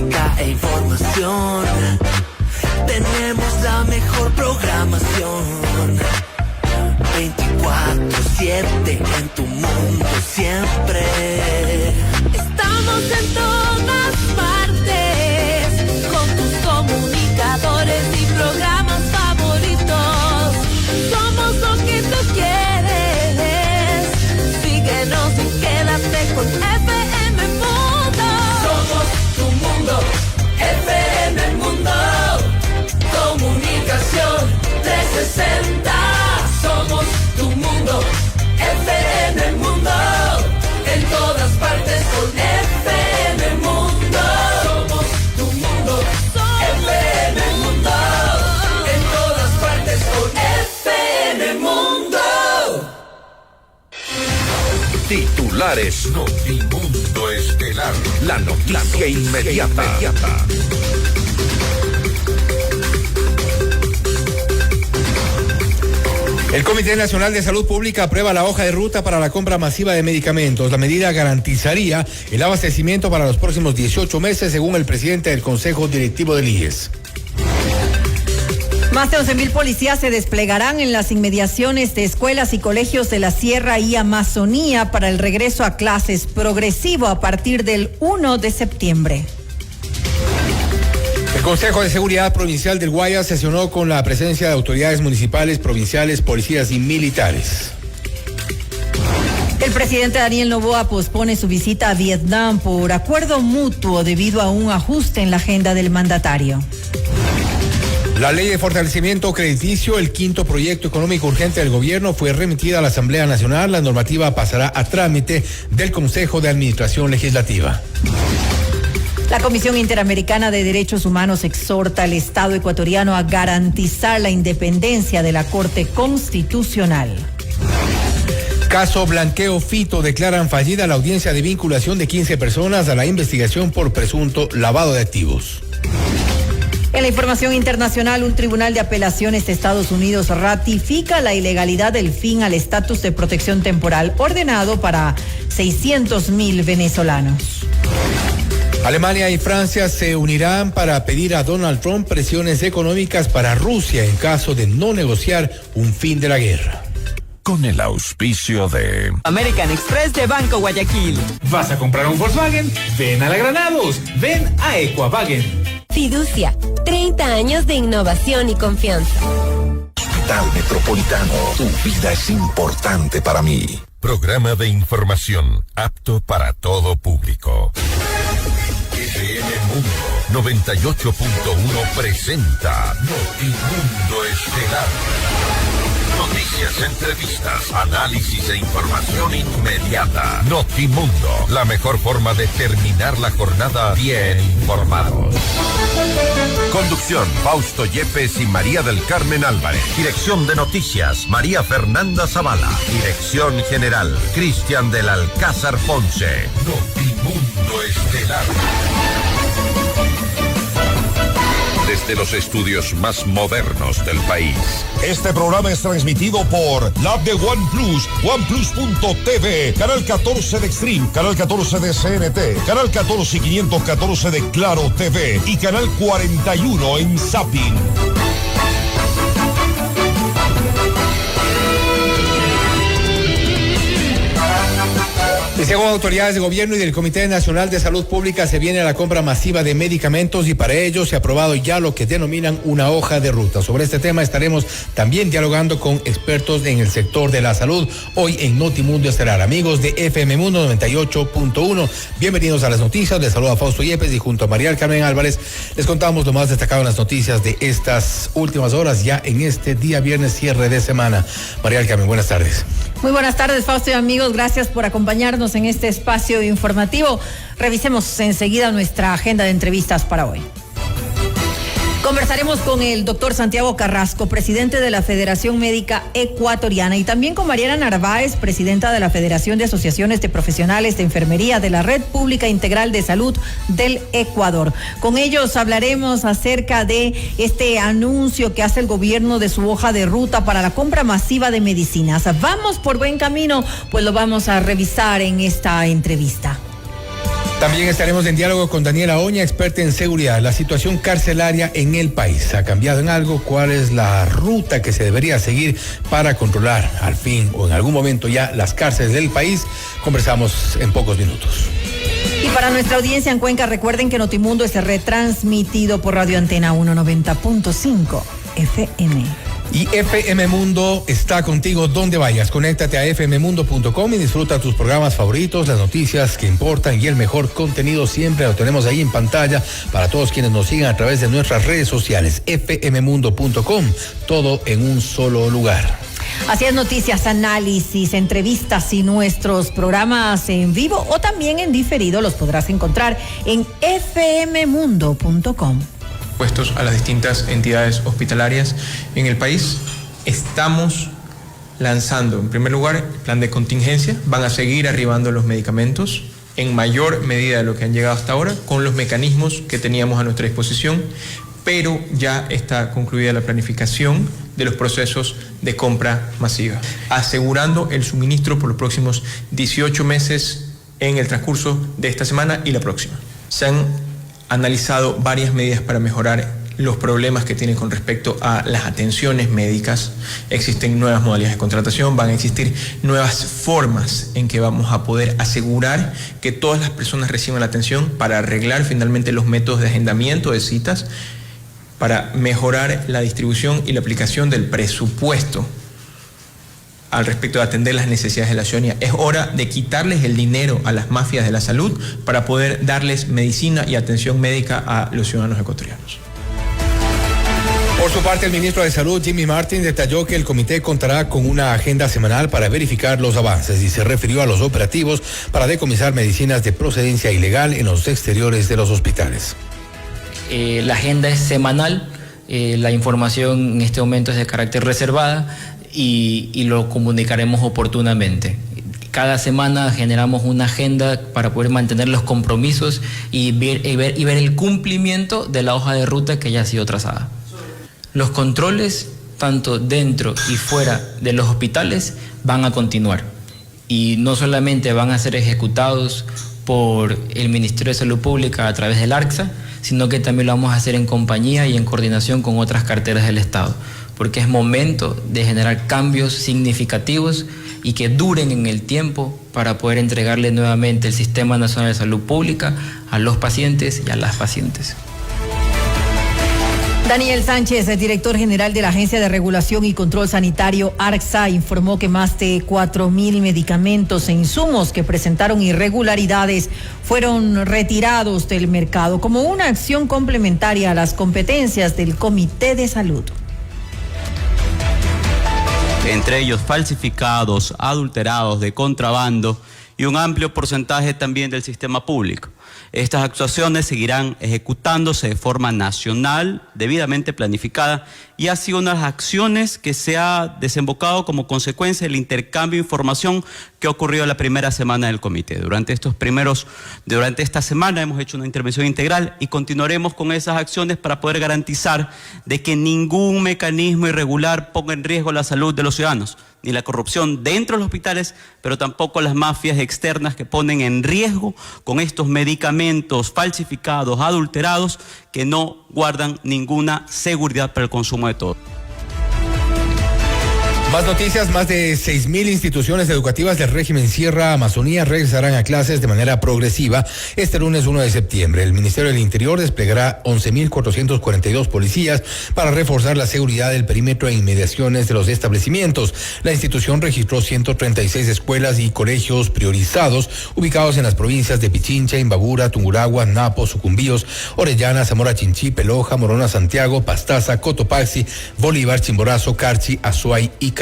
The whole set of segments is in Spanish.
música e información. Tenemos la mejor programación. 24/7 en tu mundo siempre. Estamos en todas partes con tus comunicadores y programas favoritos. Somos lo que tú quieres. Síguenos y quédate con FM Mundo. Somos tu mundo, FM Mundo. Comunicación 360. Somos tu mundo, FM Mundo. En todas partes con FM Mundo. Somos tu mundo, FM Mundo. En todas partes con FM Mundo. Titulares Notimundo Estelar. La noticia inmediata. El Comité Nacional de Salud Pública aprueba la hoja de ruta para la compra masiva de medicamentos. La medida garantizaría el abastecimiento para los próximos 18 meses, según el presidente del Consejo Directivo del IES. Más de 11,000 policías se desplegarán en las inmediaciones de escuelas y colegios de la Sierra y Amazonía para el regreso a clases progresivo a partir del 1 de septiembre. El Consejo de Seguridad Provincial del Guayas sesionó con la presencia de autoridades municipales, provinciales, policías y militares. El presidente Daniel Noboa pospone su visita a Vietnam por acuerdo mutuo debido a un ajuste en la agenda del mandatario. La ley de fortalecimiento crediticio, el quinto proyecto económico urgente del gobierno, fue remitida a la Asamblea Nacional. La normativa pasará a trámite del Consejo de Administración Legislativa. La Comisión Interamericana de Derechos Humanos exhorta al Estado ecuatoriano a garantizar la independencia de la Corte Constitucional. Caso Blanqueo Fito, declaran fallida la audiencia de vinculación de 15 personas a la investigación por presunto lavado de activos. En la información internacional, un tribunal de apelaciones de Estados Unidos ratifica la ilegalidad del fin al estatus de protección temporal ordenado para 600,000 venezolanos. Alemania y Francia se unirán para pedir a Donald Trump presiones económicas para Rusia en caso de no negociar un fin de la guerra. Con el auspicio de American Express de Banco Guayaquil. ¿Vas a comprar un Volkswagen? Ven a la Granados, ven a Equavagen. Fiducia, 30 años de innovación y confianza. Hospital Metropolitano, tu vida es importante para mí. Programa de información apto para todo público. FM Mundo 98.1 presenta Notimundo Estelar. Noticias, entrevistas, análisis e información inmediata. Notimundo, la mejor forma de terminar la jornada bien informados. Conducción, Fausto Yepes y María del Carmen Álvarez. Dirección de noticias, María Fernanda Zavala. Dirección general, Cristian del Alcázar Ponce. Notimundo Estelar. Desde los estudios más modernos del país. Este programa es transmitido por la app de OnePlus, OnePlus.tv, Canal 14 de Extreme, Canal 14 de CNT, Canal 14 y 514 de Claro TV y Canal 41 en Zapping. Y según autoridades de gobierno y del Comité Nacional de Salud Pública, se viene la compra masiva de medicamentos y para ello se ha aprobado ya lo que denominan una hoja de ruta. Sobre este tema estaremos también dialogando con expertos en el sector de la salud hoy en Notimundo Estelar. Amigos de FM Mundo 98.1, bienvenidos a las noticias. Les saluda Fausto Yepes y junto a María del Carmen Álvarez les contamos lo más destacado en las noticias de estas últimas horas ya en este día viernes, cierre de semana. María del Carmen, buenas tardes. Muy buenas tardes, Fausto y amigos. Gracias por acompañarnos en este espacio informativo. Revisemos enseguida nuestra agenda de entrevistas para hoy. Conversaremos con el doctor Santiago Carrasco, presidente de la Federación Médica Ecuatoriana, y también con Mariana Narváez, presidenta de la Federación de Asociaciones de Profesionales de Enfermería de la Red Pública Integral de Salud del Ecuador. Con ellos hablaremos acerca de este anuncio que hace el gobierno de su hoja de ruta para la compra masiva de medicinas. ¿Vamos por buen camino? Pues lo vamos a revisar en esta entrevista. También estaremos en diálogo con Daniela Oña, experta en seguridad. La situación carcelaria en el país ha cambiado en algo. ¿Cuál es la ruta que se debería seguir para controlar al fin o en algún momento ya las cárceles del país? Conversamos en pocos minutos. Y para nuestra audiencia en Cuenca, recuerden que Notimundo es retransmitido por Radio Antena 190.5 FM. Y FM Mundo está contigo donde vayas. Conéctate a fmmundo.com y disfruta tus programas favoritos, las noticias que importan y el mejor contenido siempre lo tenemos ahí en pantalla para todos quienes nos sigan a través de nuestras redes sociales. fmmundo.com, todo en un solo lugar. Así es, noticias, análisis, entrevistas y nuestros programas en vivo o también en diferido los podrás encontrar en fmmundo.com. Puestos a las distintas entidades hospitalarias en el país. Estamos lanzando, en primer lugar, el plan de contingencia. Van a seguir arribando los medicamentos en mayor medida de lo que han llegado hasta ahora, con los mecanismos que teníamos a nuestra disposición, pero ya está concluida la planificación de los procesos de compra masiva, asegurando el suministro por los próximos 18 meses en el transcurso de esta semana y la próxima. Se han analizado varias medidas para mejorar los problemas que tienen con respecto a las atenciones médicas. Existen nuevas modalidades de contratación, van a existir nuevas formas en que vamos a poder asegurar que todas las personas reciban la atención para arreglar finalmente los métodos de agendamiento de citas, para mejorar la distribución y la aplicación del presupuesto al respecto de atender las necesidades de la ciudadanía. Es hora de quitarles el dinero a las mafias de la salud para poder darles medicina y atención médica a los ciudadanos ecuatorianos. Por su parte, el ministro de Salud, Jimmy Martin, detalló que el comité contará con una agenda semanal para verificar los avances y se refirió a los operativos para decomisar medicinas de procedencia ilegal en los exteriores de los hospitales. La agenda es semanal, la información en este momento es de carácter reservada y lo comunicaremos oportunamente. Cada semana generamos una agenda para poder mantener los compromisos y ver el cumplimiento de la hoja de ruta que ya ha sido trazada. Los controles, tanto dentro y fuera de los hospitales, van a continuar. Y no solamente van a ser ejecutados por el Ministerio de Salud Pública a través del ARCSA, sino que también lo vamos a hacer en compañía y en coordinación con otras carteras del Estado, porque es momento de generar cambios significativos y que duren en el tiempo para poder entregarle nuevamente el Sistema Nacional de Salud Pública a los pacientes y a las pacientes. Daniel Sánchez, el director general de la Agencia de Regulación y Control Sanitario, ARCSA, informó que más de 4,000 medicamentos e insumos que presentaron irregularidades fueron retirados del mercado como una acción complementaria a las competencias del Comité de Salud. Entre ellos falsificados, adulterados, de contrabando y un amplio porcentaje también del sistema público. Estas actuaciones seguirán ejecutándose de forma nacional, debidamente planificada, y ha sido una de las acciones que se ha desembocado como consecuencia del intercambio de información que ha ocurrido la primera semana del comité. Durante esta semana hemos hecho una intervención integral y continuaremos con esas acciones para poder garantizar de que ningún mecanismo irregular ponga en riesgo la salud de los ciudadanos, ni la corrupción dentro de los hospitales, pero tampoco las mafias externas que ponen en riesgo con estos medicamentos falsificados, adulterados, que no guardan ninguna seguridad para el consumo de todos. Más noticias, más de 6,000 instituciones educativas del régimen Sierra Amazonía regresarán a clases de manera progresiva este lunes 1 de septiembre. El Ministerio del Interior desplegará 11,442 policías para reforzar la seguridad del perímetro e inmediaciones de los establecimientos. La institución registró 136 escuelas y colegios priorizados ubicados en las provincias de Pichincha, Imbabura, Tungurahua, Napo, Sucumbíos, Orellana, Zamora Chinchí, Peloja, Morona, Santiago, Pastaza, Cotopaxi, Bolívar, Chimborazo, Carchi, Azuay y Cañar.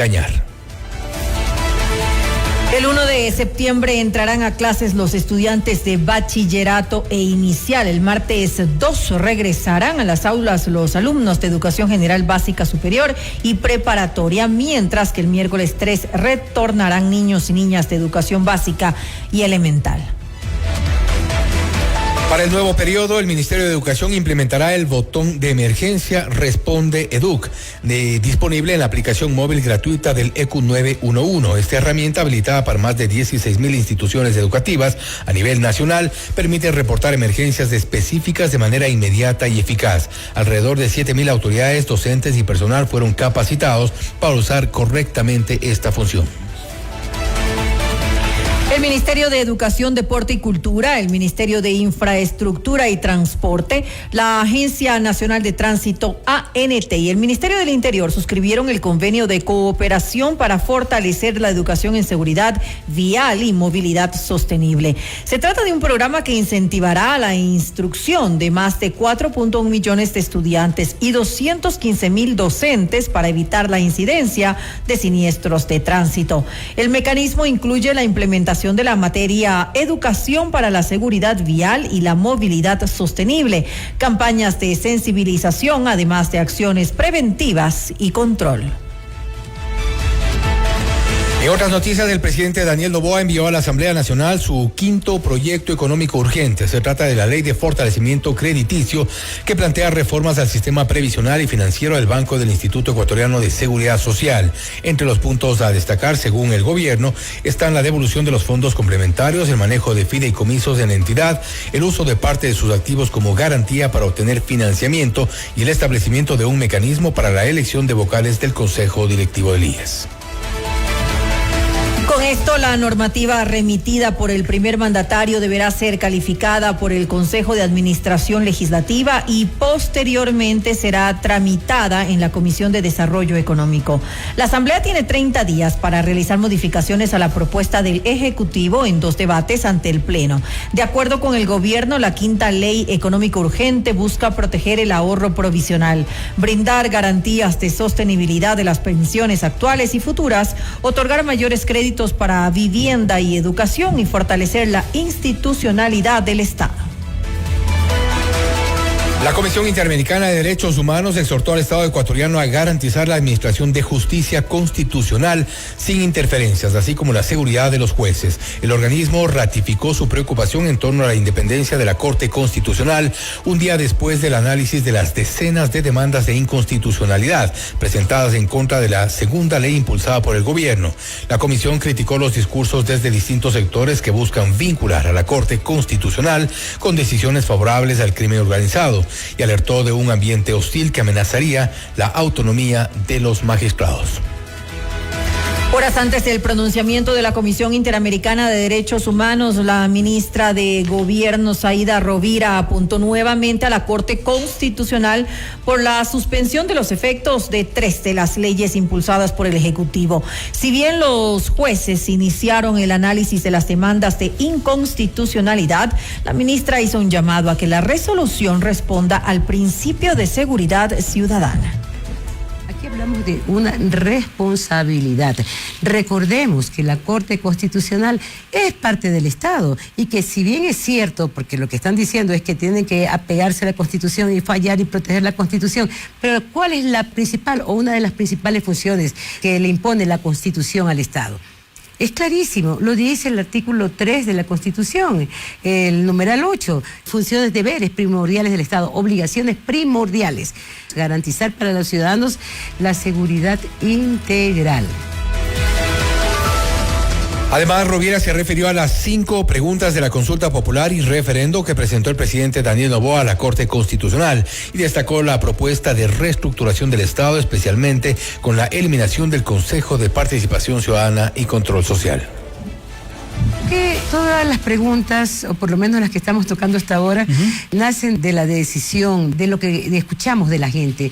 El 1 de septiembre entrarán a clases los estudiantes de bachillerato e inicial. El martes 2 regresarán a las aulas los alumnos de educación general básica superior y preparatoria, mientras que el miércoles 3 retornarán niños y niñas de educación básica y elemental. Para el nuevo periodo, el Ministerio de Educación implementará el botón de emergencia Responde Educ, disponible en la aplicación móvil gratuita del ECU 911. Esta herramienta, habilitada para más de 16,000 instituciones educativas a nivel nacional, permite reportar emergencias específicas de manera inmediata y eficaz. Alrededor de 7,000 autoridades, docentes y personal fueron capacitados para usar correctamente esta función. El Ministerio de Educación, Deporte y Cultura, el Ministerio de Infraestructura y Transporte, la Agencia Nacional de Tránsito ANT y el Ministerio del Interior suscribieron el convenio de cooperación para fortalecer la educación en seguridad vial y movilidad sostenible. Se trata de un programa que incentivará la instrucción de más de 4.1 millones de estudiantes y 215,000 docentes para evitar la incidencia de siniestros de tránsito. El mecanismo incluye la implementación de la materia Educación para la Seguridad Vial y la Movilidad Sostenible, campañas de sensibilización, además de acciones preventivas y control. En otras noticias, el presidente Daniel Noboa envió a la Asamblea Nacional su quinto proyecto económico urgente. Se trata de la Ley de Fortalecimiento Crediticio, que plantea reformas al sistema previsional y financiero del Banco del Instituto Ecuatoriano de Seguridad Social. Entre los puntos a destacar, según el gobierno, están la devolución de los fondos complementarios, el manejo de fideicomisos en la entidad, el uso de parte de sus activos como garantía para obtener financiamiento y el establecimiento de un mecanismo para la elección de vocales del Consejo Directivo del IES. Con esto, la normativa remitida por el primer mandatario deberá ser calificada por el Consejo de Administración Legislativa y posteriormente será tramitada en la Comisión de Desarrollo Económico. La Asamblea tiene 30 días para realizar modificaciones a la propuesta del Ejecutivo en 2 debates ante el Pleno. De acuerdo con el gobierno, la quinta ley económica urgente busca proteger el ahorro provisional, brindar garantías de sostenibilidad de las pensiones actuales y futuras, otorgar mayores créditos para vivienda y educación y fortalecer la institucionalidad del Estado. La Comisión Interamericana de Derechos Humanos exhortó al Estado ecuatoriano a garantizar la administración de justicia constitucional sin interferencias, así como la seguridad de los jueces. El organismo ratificó su preocupación en torno a la independencia de la Corte Constitucional un día después del análisis de las decenas de demandas de inconstitucionalidad presentadas en contra de la segunda ley impulsada por el gobierno. La comisión criticó los discursos desde distintos sectores que buscan vincular a la Corte Constitucional con decisiones favorables al crimen organizado y alertó de un ambiente hostil que amenazaría la autonomía de los magistrados. Horas antes del pronunciamiento de la Comisión Interamericana de Derechos Humanos, la ministra de Gobierno, Zaida Rovira, apuntó nuevamente a la Corte Constitucional por la suspensión de los efectos de 3 de las leyes impulsadas por el Ejecutivo. Si bien los jueces iniciaron el análisis de las demandas de inconstitucionalidad, la ministra hizo un llamado a que la resolución responda al principio de seguridad ciudadana. Aquí hablamos de una responsabilidad. Recordemos que la Corte Constitucional es parte del Estado y que si bien es cierto, porque lo que están diciendo es que tienen que apegarse a la Constitución y fallar y proteger la Constitución, pero ¿cuál es la principal o una de las principales funciones que le impone la Constitución al Estado? Es clarísimo, lo dice el artículo 3 de la Constitución, el numeral 8, funciones, deberes primordiales del Estado, obligaciones primordiales, garantizar para los ciudadanos la seguridad integral. Además, Rovira se refirió a las 5 preguntas de la consulta popular y referendo que presentó el presidente Daniel Noboa a la Corte Constitucional y destacó la propuesta de reestructuración del Estado, especialmente con la eliminación del Consejo de Participación Ciudadana y Control Social. Que todas las preguntas, o por lo menos las que estamos tocando hasta ahora, nacen de la decisión, de lo que escuchamos de la gente.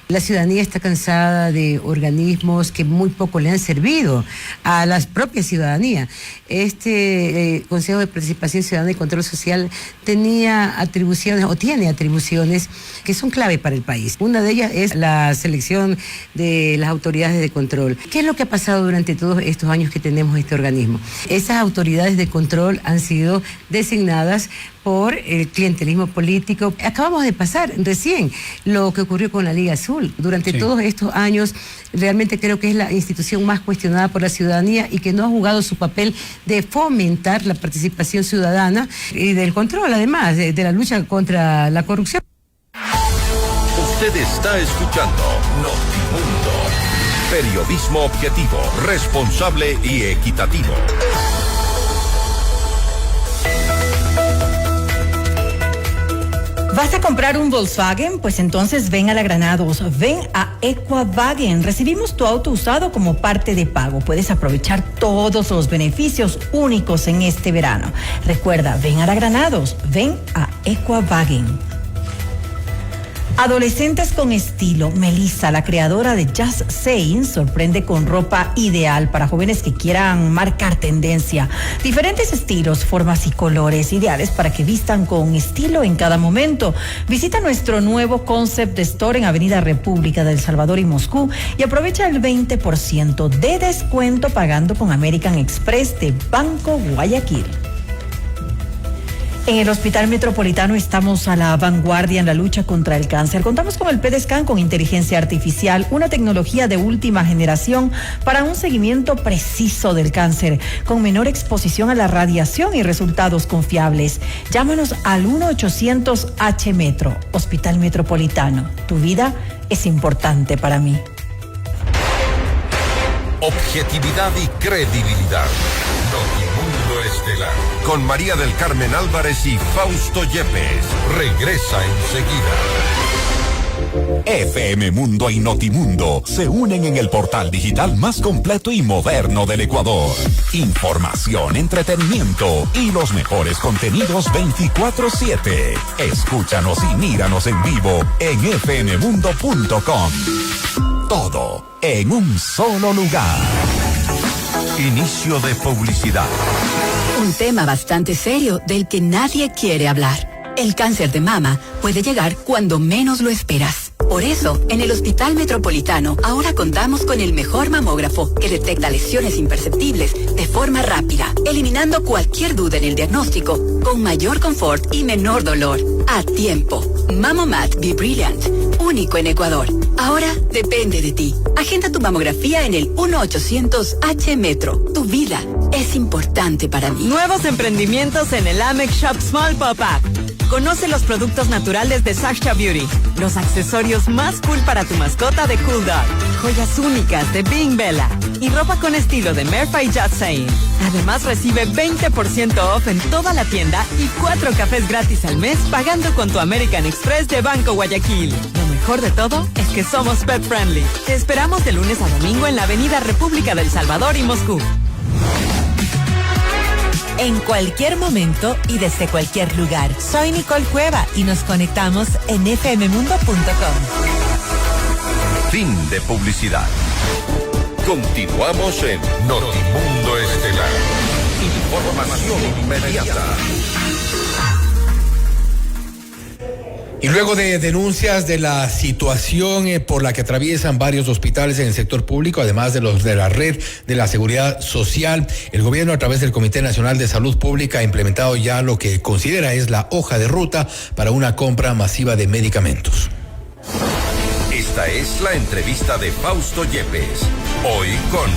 La ciudadanía está cansada de organismos que muy poco le han servido a la propia ciudadanía. Este Consejo de Participación Ciudadana y Control Social tenía atribuciones, o tiene atribuciones, que son clave para el país. Una de ellas es la selección de las autoridades de control. ¿Qué es lo que ha pasado durante todos estos años que tenemos este organismo? Esas autoridades unidades de control han sido designadas por el clientelismo político. Acabamos de pasar recién lo que ocurrió con la Liga Azul. Durante todos estos años, realmente creo que es la institución más cuestionada por la ciudadanía y que no ha jugado su papel de fomentar la participación ciudadana y del control, además, de la lucha contra la corrupción. Usted está escuchando Notimundo. Periodismo objetivo, responsable y equitativo. ¿Vas a comprar un Volkswagen? Pues entonces ven a la Granados, ven a Equavagen. Recibimos tu auto usado como parte de pago. Puedes aprovechar todos los beneficios únicos en este verano. Recuerda, ven a la Granados, ven a Equavagen. Adolescentes con estilo. Melissa, la creadora de Just Saying, sorprende con ropa ideal para jóvenes que quieran marcar tendencia. Diferentes estilos, formas y colores ideales para que vistan con estilo en cada momento. Visita nuestro nuevo Concept Store en Avenida República del Salvador y Moscú y aprovecha el 20% de descuento pagando con American Express de Banco Guayaquil. En el Hospital Metropolitano estamos a la vanguardia en la lucha contra el cáncer. Contamos con el PET-Scan con inteligencia artificial, una tecnología de última generación para un seguimiento preciso del cáncer, con menor exposición a la radiación y resultados confiables. Llámanos al 1-800-H-METRO, Hospital Metropolitano. Tu vida es importante para mí. Objetividad y credibilidad. Notimundo Estelar. Con María del Carmen Álvarez y Fausto Yepes. Regresa enseguida. FM Mundo y Notimundo se unen en el portal digital más completo y moderno del Ecuador. Información, entretenimiento y los mejores contenidos 24/7. Escúchanos y míranos en vivo en fmmundo.com. Todo en un solo lugar. Inicio de publicidad. Un tema bastante serio del que nadie quiere hablar. El cáncer de mama puede llegar cuando menos lo esperas. Por eso, en el Hospital Metropolitano ahora contamos con el mejor mamógrafo que detecta lesiones imperceptibles de forma rápida, eliminando cualquier duda en el diagnóstico, con mayor confort y menor dolor. A tiempo. Mamomat Be Brilliant, único en Ecuador. Ahora depende de ti. Agenda tu mamografía en el 1-800-H-METRO. Tu vida es importante para mí. Nuevos emprendimientos en el Amex Shop Small Pop-Up. Conoce los productos naturales de Sasha Beauty, los accesorios más cool para tu mascota de Cool Dog, joyas únicas de Being Bella y ropa con estilo de Merfa y Just Saying. Además recibe 20% off en toda la tienda y 4 cafés gratis al mes pagando con tu American Express de Banco Guayaquil. Lo mejor de todo es que somos pet friendly. Te esperamos de lunes a domingo en la Avenida República del Salvador y Moscú. En cualquier momento y desde cualquier lugar. Soy Nicole Cueva y nos conectamos en fmmundo.com. Fin de publicidad. Continuamos en Notimundo Estelar. Información inmediata. Y luego de denuncias de la situación por la que atraviesan varios hospitales en el sector público, además de los de la red de la seguridad social, el gobierno a través del Comité Nacional de Salud Pública ha implementado ya lo que considera es la hoja de ruta para una compra masiva de medicamentos. Esta es la entrevista de Fausto Yepes. Hoy con...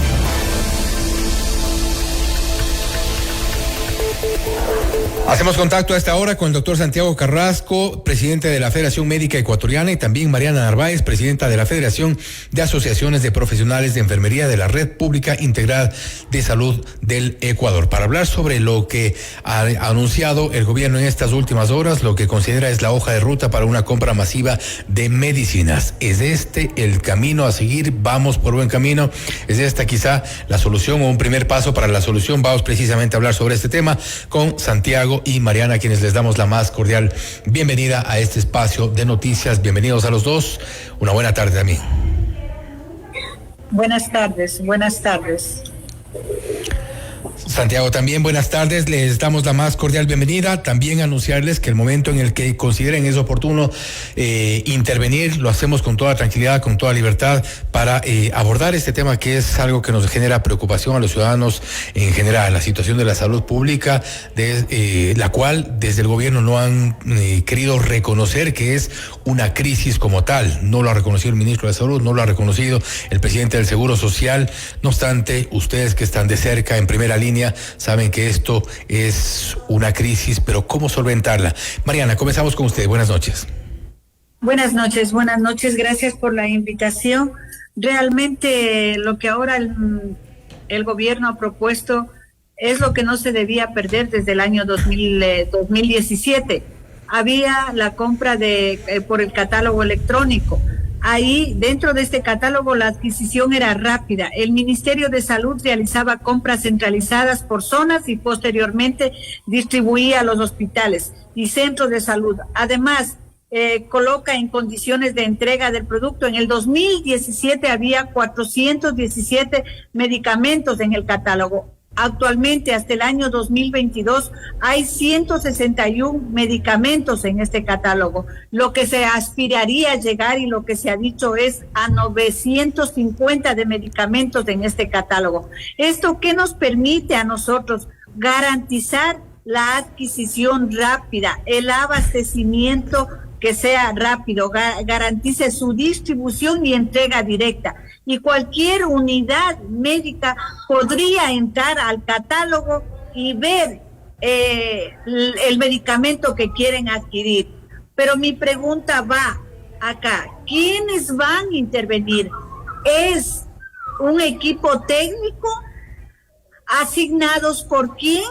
Hacemos contacto a esta hora con el doctor Santiago Carrasco, presidente de la Federación Médica Ecuatoriana, y también Mariana Narváez, presidenta de la Federación de Asociaciones de Profesionales de Enfermería de la Red Pública Integral de Salud del Ecuador, para hablar sobre lo que ha anunciado el gobierno en estas últimas horas, lo que considera es la hoja de ruta para una compra masiva de medicinas. ¿Es este el camino a seguir? ¿Vamos por buen camino? ¿Es esta quizá la solución o un primer paso para la solución? Vamos precisamente a hablar sobre este tema con Santiago y Mariana, a quienes les damos la más cordial bienvenida a este espacio de noticias. Bienvenidos a los dos. Una buena tarde también. Buenas tardes, buenas tardes. Santiago, también buenas tardes, les damos la más cordial bienvenida, también anunciarles que el momento en el que consideren es oportuno intervenir, lo hacemos con toda tranquilidad, con toda libertad, para abordar este tema que es algo que nos genera preocupación a los ciudadanos en general, la situación de la salud pública, la cual desde el gobierno no han querido reconocer que es una crisis como tal, no lo ha reconocido el ministro de Salud, no lo ha reconocido el presidente del Seguro Social, no obstante, ustedes que están de cerca, en primera línea, saben que esto es una crisis, pero ¿cómo solventarla? Mariana, comenzamos con usted. Buenas noches. Buenas noches, gracias por la invitación. Realmente lo que ahora el gobierno ha propuesto es lo que no se debía perder desde el año 2017. Había la compra por el catálogo electrónico. Ahí, dentro de este catálogo, la adquisición era rápida. El Ministerio de Salud realizaba compras centralizadas por zonas y posteriormente distribuía a los hospitales y centros de salud. Además, coloca en condiciones de entrega del producto. En el 2017 había 417 medicamentos en el catálogo. Actualmente, hasta el año 2022, hay 161 medicamentos en este catálogo. Lo que se aspiraría a llegar y lo que se ha dicho es a 950 de medicamentos en este catálogo. ¿Esto qué nos permite a nosotros? Garantizar la adquisición rápida, el abastecimiento que sea rápido, garantice su distribución y entrega directa. Y cualquier unidad médica podría entrar al catálogo y ver el medicamento que quieren adquirir. Pero mi pregunta va acá, ¿quiénes van a intervenir? ¿Es un equipo técnico? ¿Asignados por quién?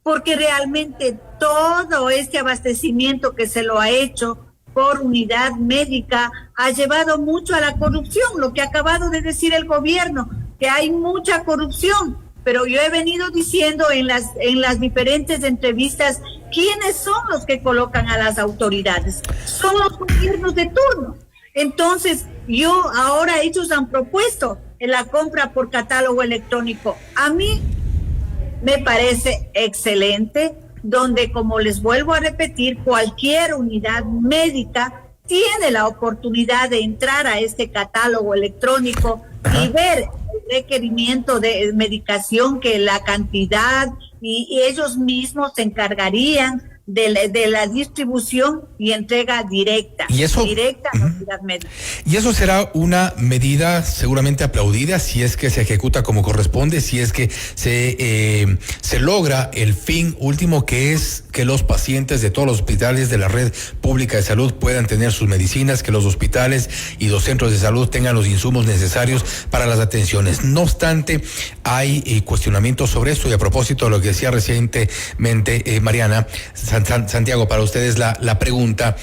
Porque realmente todo este abastecimiento que se lo ha hecho por unidad médica ha llevado mucho a la corrupción, lo que ha acabado de decir el gobierno, que hay mucha corrupción, pero yo he venido diciendo en las diferentes entrevistas quiénes son los que colocan a las autoridades, son los gobiernos de turno. Entonces, ahora ellos han propuesto la compra por catálogo electrónico. A mí me parece excelente, donde, como les vuelvo a repetir, cualquier unidad médica tiene la oportunidad de entrar a este catálogo electrónico y ver el requerimiento de medicación, que la cantidad, y ellos mismos se encargarían de la distribución y entrega directa. ¿Y eso? Directa a la unidad médica. Y eso será una medida seguramente aplaudida si es que se ejecuta como corresponde, si es que se logra el fin último, que es que los pacientes de todos los hospitales de la red pública de salud puedan tener sus medicinas, que los hospitales y los centros de salud tengan los insumos necesarios para las atenciones. No obstante, hay cuestionamientos sobre esto, y a propósito de lo que decía recientemente Mariana, Santiago, para ustedes la pregunta.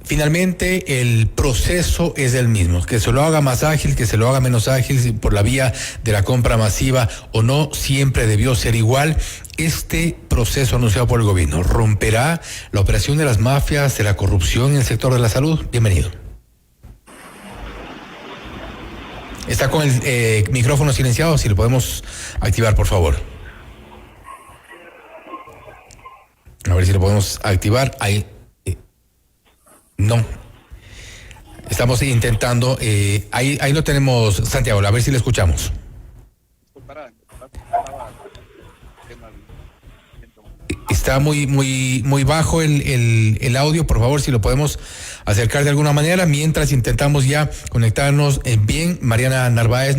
Finalmente, el proceso es el mismo, que se lo haga más ágil, que se lo haga menos ágil por la vía de la compra masiva o no, siempre debió ser igual. Este proceso anunciado por el gobierno romperá la operación de las mafias, de la corrupción en el sector de la salud. Bienvenido. Está con el micrófono silenciado, si lo podemos activar, por favor. A ver si lo podemos activar. Ahí. No. Estamos intentando. Ahí lo tenemos, Santiago. A ver si le escuchamos. Está muy bajo el audio. Por favor, si lo podemos acercar de alguna manera, mientras intentamos ya conectarnos bien. Mariana Narváez,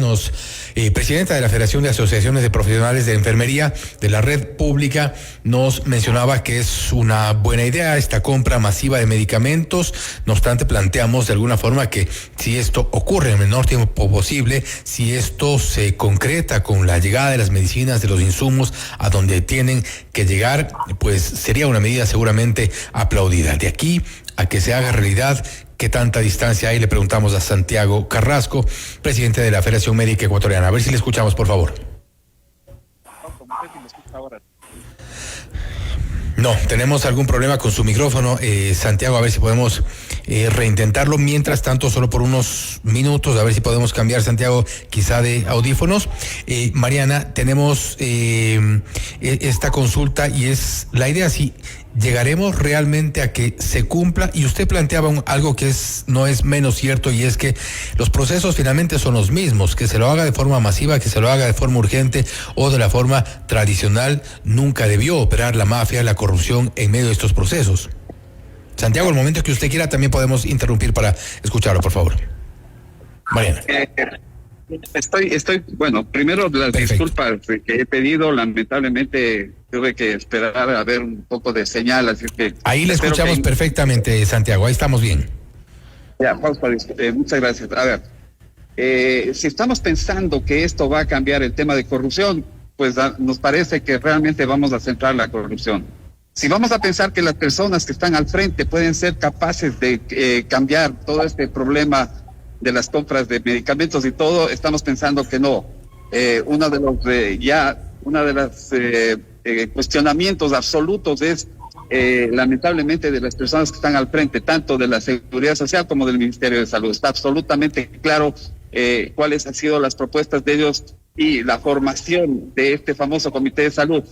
presidenta de la Federación de Asociaciones de Profesionales de Enfermería de la Red Pública, nos mencionaba que es una buena idea esta compra masiva de medicamentos. No obstante, planteamos de alguna forma que si esto ocurre en el menor tiempo posible, si esto se concreta con la llegada de las medicinas, de los insumos a donde tienen que llegar, pues sería una medida seguramente aplaudida. De aquí a que se haga realidad, ¿qué tanta distancia hay? Le preguntamos a Santiago Carrasco, presidente de la Federación Médica Ecuatoriana. A ver si le escuchamos, por favor. No, tenemos algún problema con su micrófono, Santiago, a ver si podemos reintentarlo. Mientras tanto, solo por unos minutos, a ver si podemos cambiar, Santiago, quizá de audífonos. Mariana, tenemos esta consulta y es la idea, si llegaremos realmente a que se cumpla, y usted planteaba algo que no es menos cierto, y es que los procesos finalmente son los mismos, que se lo haga de forma masiva, que se lo haga de forma urgente o de la forma tradicional, nunca debió operar la mafia, la corrupción en medio de estos procesos. Santiago, el momento que usted quiera también podemos interrumpir para escucharlo, por favor. Mariana. Bueno, primero las disculpas que he pedido, lamentablemente tuve que esperar a ver un poco de señal, así que... Ahí le escuchamos perfectamente, Santiago, ahí estamos bien. Ya, pausa, muchas gracias. A ver, si estamos pensando que esto va a cambiar el tema de corrupción, pues nos parece que realmente vamos a centrar la corrupción. Si vamos a pensar que las personas que están al frente pueden ser capaces de cambiar todo este problema de las compras de medicamentos y todo, estamos pensando que no. Uno de los cuestionamientos absolutos es lamentablemente de las personas que están al frente, tanto de la Seguridad Social como del Ministerio de Salud. Está absolutamente claro cuáles han sido las propuestas de ellos y la formación de este famoso Comité de Salud,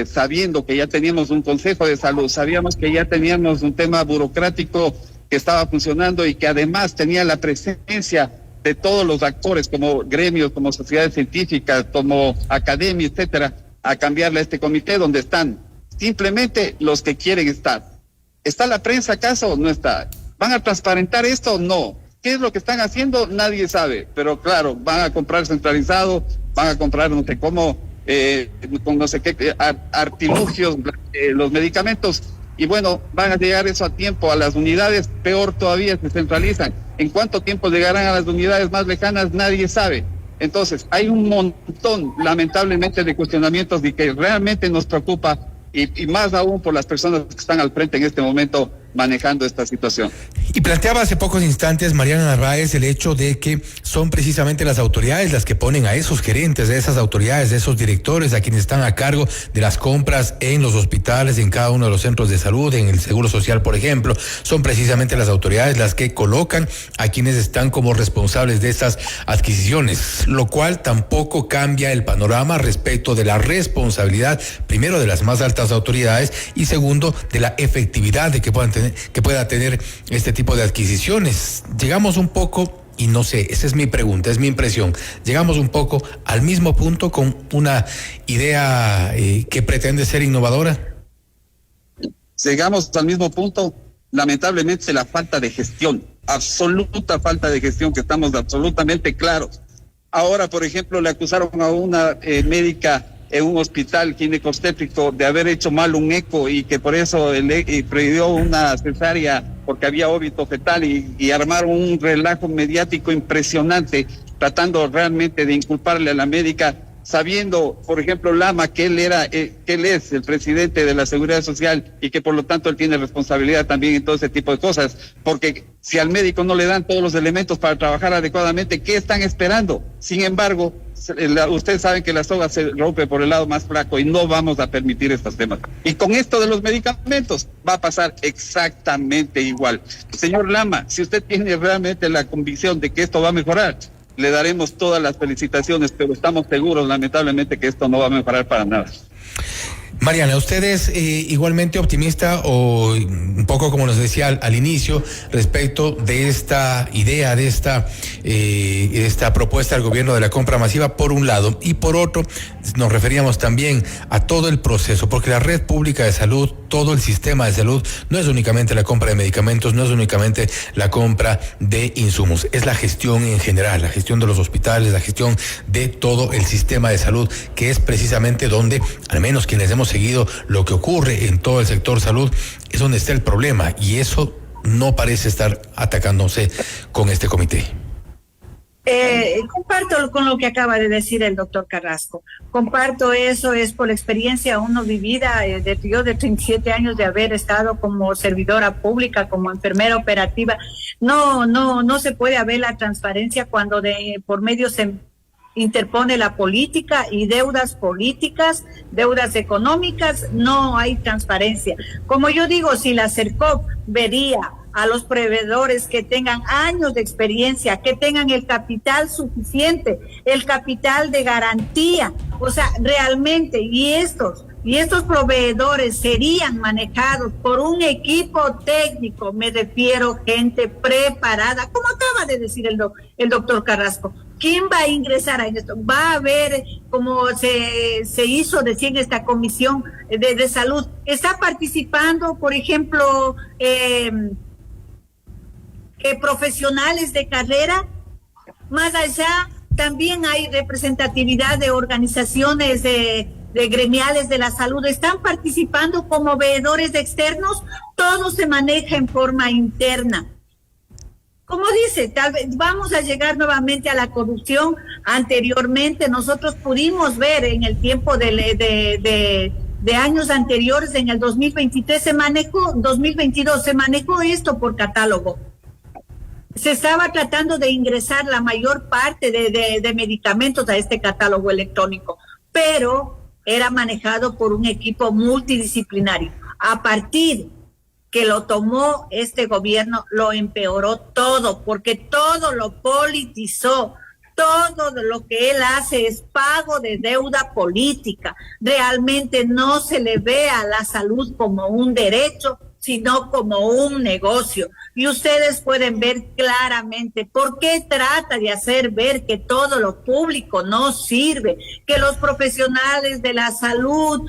sabiendo que ya teníamos un Consejo de Salud, sabíamos que ya teníamos un tema burocrático que estaba funcionando y que además tenía la presencia de todos los actores, como gremios, como sociedades científicas, como academia, etcétera, a cambiarle a este comité donde están simplemente los que quieren estar. ¿Está la prensa acaso? No está. ¿Van a transparentar esto? No. ¿Qué es lo que están haciendo? Nadie sabe. Pero claro, van a comprar centralizado, van a comprar no sé cómo, con no sé qué artilugios, los medicamentos. Y bueno, van a llegar eso a tiempo a las unidades, peor todavía, se centralizan. ¿En cuánto tiempo llegarán a las unidades más lejanas? Nadie sabe. Entonces, hay un montón, lamentablemente, de cuestionamientos y que realmente nos preocupa, y más aún por las personas que están al frente en este momento manejando esta situación. Y planteaba hace pocos instantes Mariana Narváez el hecho de que son precisamente las autoridades las que ponen a esos gerentes, de esas autoridades, de esos directores, a quienes están a cargo de las compras en los hospitales, en cada uno de los centros de salud, en el Seguro Social, por ejemplo. Son precisamente las autoridades las que colocan a quienes están como responsables de estas adquisiciones, lo cual tampoco cambia el panorama respecto de la responsabilidad, primero de las más altas autoridades y segundo de la efectividad de que pueda tener este tipo de adquisiciones. Llegamos un poco, y no sé, esa es mi pregunta, es mi impresión, llegamos un poco al mismo punto con una idea que pretende ser innovadora. Llegamos al mismo punto, lamentablemente la falta de gestión, absoluta falta de gestión, que estamos absolutamente claros. Ahora, por ejemplo, le acusaron a una médica en un hospital ginecostétrico de haber hecho mal un eco y que por eso prohibió una cesárea porque había óbito fetal, y armaron un relajo mediático impresionante tratando realmente de inculparle a la médica, sabiendo, por ejemplo, Lama, que él es el presidente de la Seguridad Social y que por lo tanto él tiene responsabilidad también en todo ese tipo de cosas, porque si al médico no le dan todos los elementos para trabajar adecuadamente, ¿qué están esperando? Sin embargo, ustedes saben que la soga se rompe por el lado más flaco y no vamos a permitir estos temas. Y con esto de los medicamentos va a pasar exactamente igual. Señor Lama, si usted tiene realmente la convicción de que esto va a mejorar, le daremos todas las felicitaciones, pero estamos seguros, lamentablemente, que esto no va a mejorar para nada. Mariana, ¿usted es igualmente optimista o un poco como nos decía al inicio respecto de esta idea, de esta propuesta del gobierno de la compra masiva por un lado, y por otro nos referíamos también a todo el proceso, porque la red pública de salud, todo el sistema de salud no es únicamente la compra de medicamentos, no es únicamente la compra de insumos, es la gestión en general, la gestión de los hospitales, la gestión de todo el sistema de salud, que es precisamente donde, al menos quienes hemos seguido lo que ocurre en todo el sector salud, es donde está el problema, y eso no parece estar atacándose con este comité. Comparto con lo que acaba de decir el doctor Carrasco. Comparto eso, es por la experiencia uno vivida, yo de 37 años de haber estado como servidora pública, como enfermera operativa. No se puede haber la transparencia cuando por medios interpone la política y deudas políticas, deudas económicas, no hay transparencia. Como yo digo, si la CERCOP vería a los proveedores que tengan años de experiencia, que tengan el capital suficiente, el capital de garantía, o sea, realmente, y estos proveedores serían manejados por un equipo técnico, me refiero gente preparada, como acaba de decir el doctor Carrasco. ¿Quién va a ingresar a esto? Va a haber, como se hizo recién esta comisión de salud, está participando, por ejemplo, profesionales de carrera. Más allá, también hay representatividad de organizaciones de gremiales de la salud, están participando como veedores externos, todo se maneja en forma interna. Como dice, tal vez vamos a llegar nuevamente a la corrupción. Anteriormente nosotros pudimos ver en el tiempo de años anteriores, en el 2023 2022 se manejó esto por catálogo. Se estaba tratando de ingresar la mayor parte de medicamentos a este catálogo electrónico, pero era manejado por un equipo multidisciplinario. A partir que lo tomó este gobierno, lo empeoró todo, porque todo lo politizó. Todo lo que él hace es pago de deuda política. Realmente no se le ve a la salud como un derecho, sino como un negocio. Y ustedes pueden ver claramente por qué trata de hacer ver que todo lo público no sirve, que los profesionales de la salud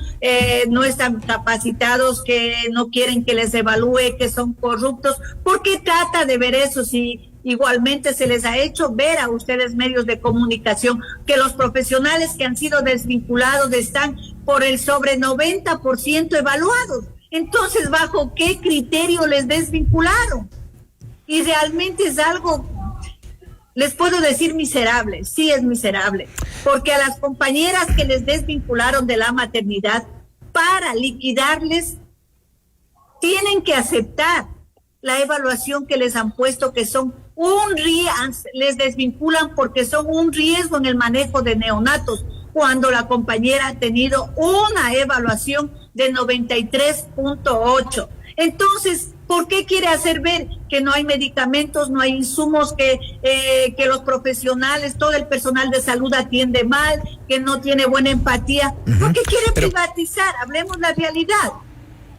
no están capacitados, que no quieren que les evalúe, que son corruptos. ¿Por qué trata de ver eso si igualmente se les ha hecho ver a ustedes, medios de comunicación, que los profesionales que han sido desvinculados están por el sobre 90% evaluados? Entonces, ¿bajo qué criterio les desvincularon? Y realmente es algo, les puedo decir, miserable. Sí, es miserable, porque a las compañeras que les desvincularon de la maternidad, para liquidarles, tienen que aceptar la evaluación que les han puesto, que son un riesgo, les desvinculan porque son un riesgo en el manejo de neonatos, cuando la compañera ha tenido una evaluación de 93.8. Entonces, ¿por qué quiere hacer ver que no hay medicamentos, no hay insumos, que los profesionales, todo el personal de salud atiende mal, que no tiene buena empatía? ¿Por qué quiere privatizar? Hablemos la realidad.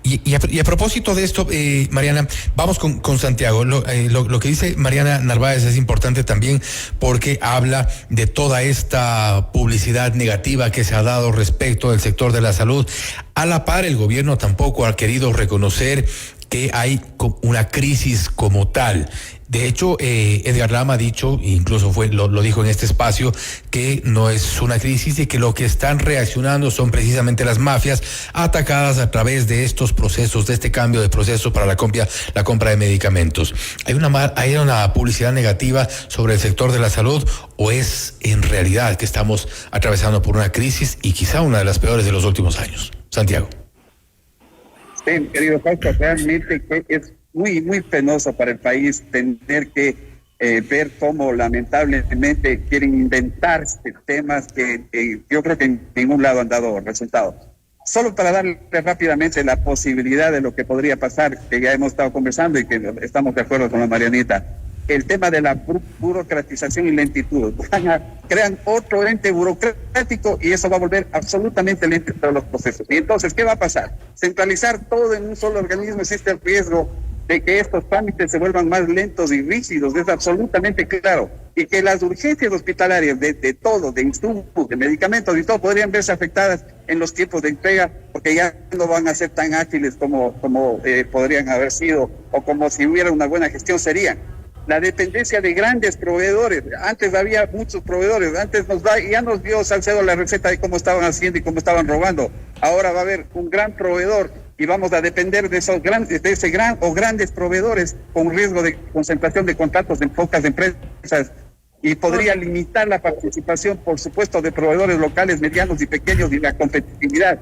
Y a propósito de esto, Mariana, vamos con Santiago. Lo que dice Mariana Narváez es importante también, porque habla de toda esta publicidad negativa que se ha dado respecto del sector de la salud. A la par, el gobierno tampoco ha querido reconocer que hay una crisis como tal. De hecho, Edgar Lama ha dicho, incluso lo dijo en este espacio, que no es una crisis y que lo que están reaccionando son precisamente las mafias atacadas a través de estos procesos, de este cambio de proceso para la compra de medicamentos. ¿Hay una publicidad negativa sobre el sector de la salud, o es en realidad que estamos atravesando por una crisis y quizá una de las peores de los últimos años? Santiago. Sí, querido Fausto, realmente es muy, muy penoso para el país tener que ver cómo lamentablemente quieren inventarse temas que yo creo que en ningún lado han dado resultados. Solo para darle rápidamente la posibilidad de lo que podría pasar, que ya hemos estado conversando y que estamos de acuerdo con la Marianita, el tema de la burocratización y lentitud. Crean otro ente burocrático y eso va a volver absolutamente lento todos los procesos. Y entonces, ¿qué va a pasar? Centralizar todo en un solo organismo, existe el riesgo de que estos trámites se vuelvan más lentos y rígidos, es absolutamente claro. Y que las urgencias hospitalarias de todo, de insumos, de medicamentos y todo, podrían verse afectadas en los tiempos de entrega, porque ya no van a ser tan ágiles como podrían haber sido, o como si hubiera una buena gestión serían. La dependencia de grandes proveedores. Antes había muchos proveedores, ya nos dio Salcedo la receta de cómo estaban haciendo y cómo estaban robando. Ahora va a haber un gran proveedor y vamos a depender de ese gran o grandes proveedores, con riesgo de concentración de contratos en pocas empresas, y podría limitar la participación, por supuesto, de proveedores locales, medianos y pequeños, y la competitividad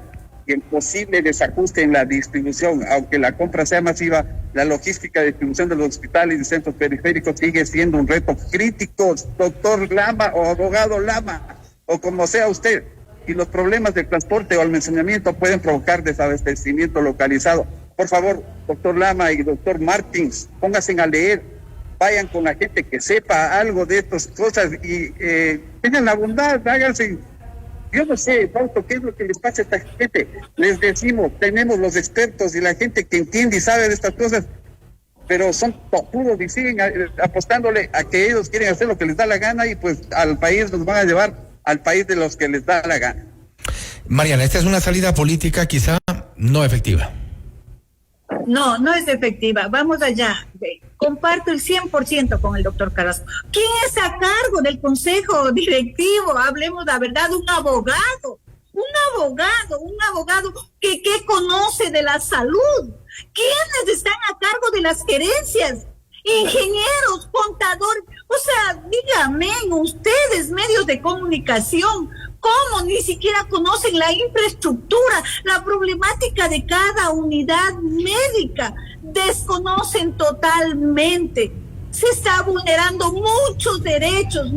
y el posible desajuste en la distribución. Aunque la compra sea masiva, la logística de distribución de los hospitales y centros periféricos sigue siendo un reto crítico. Doctor Lama o abogado Lama, o como sea usted, y los problemas de transporte o almacenamiento pueden provocar desabastecimiento localizado. Por favor, doctor Lama y doctor Martins, pónganse a leer, vayan con la gente que sepa algo de estas cosas y tengan la bondad, háganse. Yo no sé, Fausto, qué es lo que les pasa a esta gente. Les decimos, tenemos los expertos y la gente que entiende y sabe de estas cosas, pero son tojudos y siguen apostándole a que ellos quieren hacer lo que les da la gana y pues al país los van a llevar al país de los que les da la gana. Mariana, esta es una salida política quizá no efectiva. No, no es efectiva. Vamos allá. Comparto el 100% con el doctor Carrasco. ¿Quién está a cargo del consejo directivo? Hablemos la verdad, un abogado que conoce de la salud. ¿Quiénes están a cargo de las gerencias? Ingenieros, contadores. O sea, díganme ustedes, medios de comunicación, ¿cómo ni siquiera conocen la infraestructura, la problemática de cada unidad médica? Desconocen totalmente. Se está vulnerando muchos derechos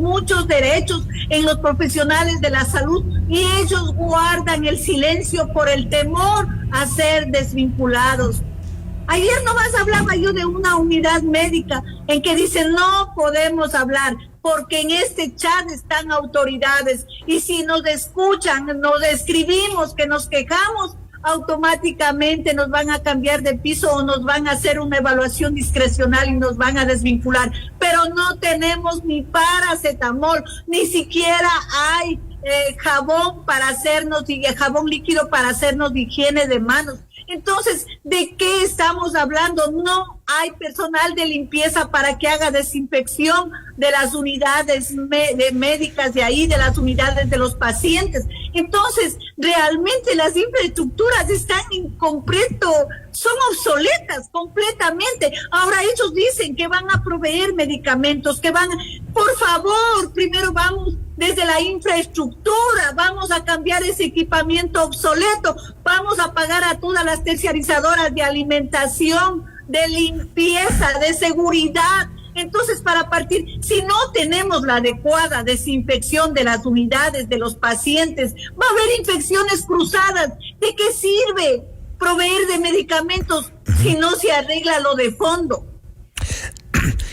en los profesionales de la salud y ellos guardan el silencio por el temor a ser desvinculados. Ayer nomás hablaba yo de una unidad médica en que dicen no podemos hablar porque en este chat están autoridades y si nos escuchan, nos escribimos que nos quejamos, automáticamente nos van a cambiar de piso o nos van a hacer una evaluación discrecional y nos van a desvincular. Pero no tenemos ni paracetamol, ni siquiera hay jabón líquido para hacernos higiene de manos. Entonces, ¿de qué estamos hablando? No hay personal de limpieza para que haga desinfección de las unidades médicas de ahí, de las unidades de los pacientes. Entonces, realmente las infraestructuras están son obsoletas completamente. Ahora ellos dicen que van a proveer medicamentos, por favor, primero vamos desde la infraestructura, vamos a cambiar ese equipamiento obsoleto, vamos a pagar a todas las terciarizadoras de alimentación, de limpieza, de seguridad. Entonces, para partir, si no tenemos la adecuada desinfección de las unidades de los pacientes, va a haber infecciones cruzadas. ¿De qué sirve proveer de medicamentos si no se arregla lo de fondo?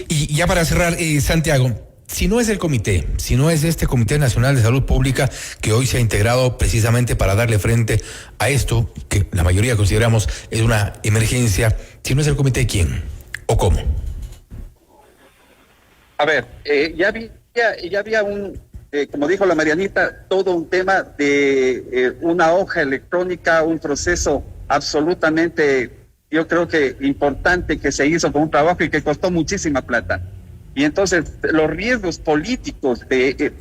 Y ya para cerrar, Santiago, si no es el comité, si no es este Comité Nacional de Salud Pública que hoy se ha integrado precisamente para darle frente a esto, que la mayoría consideramos es una emergencia, si no es el comité, ¿quién o cómo? A ver, ya había como dijo la Marianita, todo un tema de una hoja electrónica, un proceso absolutamente, yo creo que importante que se hizo con un trabajo y que costó muchísima plata. Y entonces los riesgos políticos que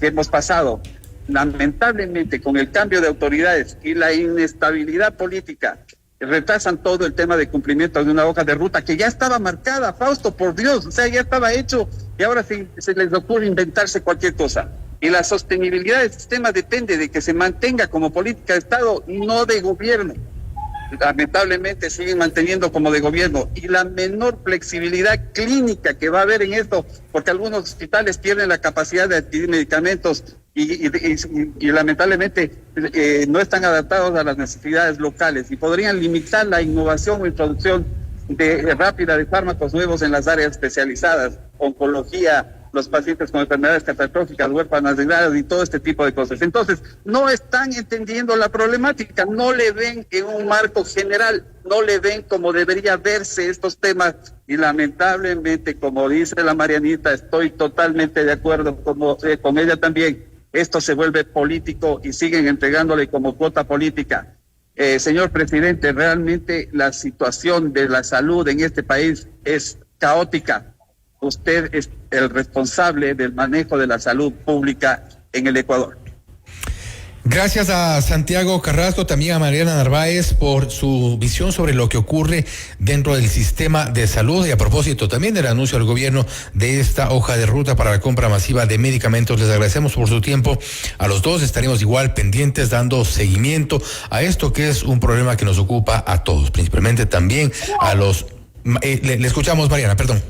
hemos pasado, lamentablemente con el cambio de autoridades y la inestabilidad política, retrasan todo el tema de cumplimiento de una hoja de ruta que ya estaba marcada, Fausto, por Dios, o sea, ya estaba hecho y ahora se les ocurre inventarse cualquier cosa. Y la sostenibilidad del sistema depende de que se mantenga como política de Estado, no de gobierno. Lamentablemente siguen manteniendo como de gobierno y la menor flexibilidad clínica que va a haber en esto, porque algunos hospitales pierden la capacidad de adquirir medicamentos y lamentablemente no están adaptados a las necesidades locales y podrían limitar la innovación o introducción rápida de fármacos nuevos en las áreas especializadas, oncología, los pacientes con enfermedades catastróficas, huérfanas de edad y todo este tipo de cosas. Entonces, no están entendiendo la problemática, no le ven en un marco general, no le ven como debería verse estos temas y lamentablemente, como dice la Marianita, estoy totalmente de acuerdo con ella también, esto se vuelve político y siguen entregándole como cuota política. Señor presidente, realmente la situación de la salud en este país es caótica. Usted es el responsable del manejo de la salud pública en el Ecuador. Gracias a Santiago Carrasco, también a Mariana Narváez por su visión sobre lo que ocurre dentro del sistema de salud y a propósito también del anuncio del gobierno de esta hoja de ruta para la compra masiva de medicamentos. Les agradecemos por su tiempo. A los dos estaremos igual pendientes dando seguimiento a esto que es un problema que nos ocupa a todos, principalmente también a los... le escuchamos, Mariana, perdón.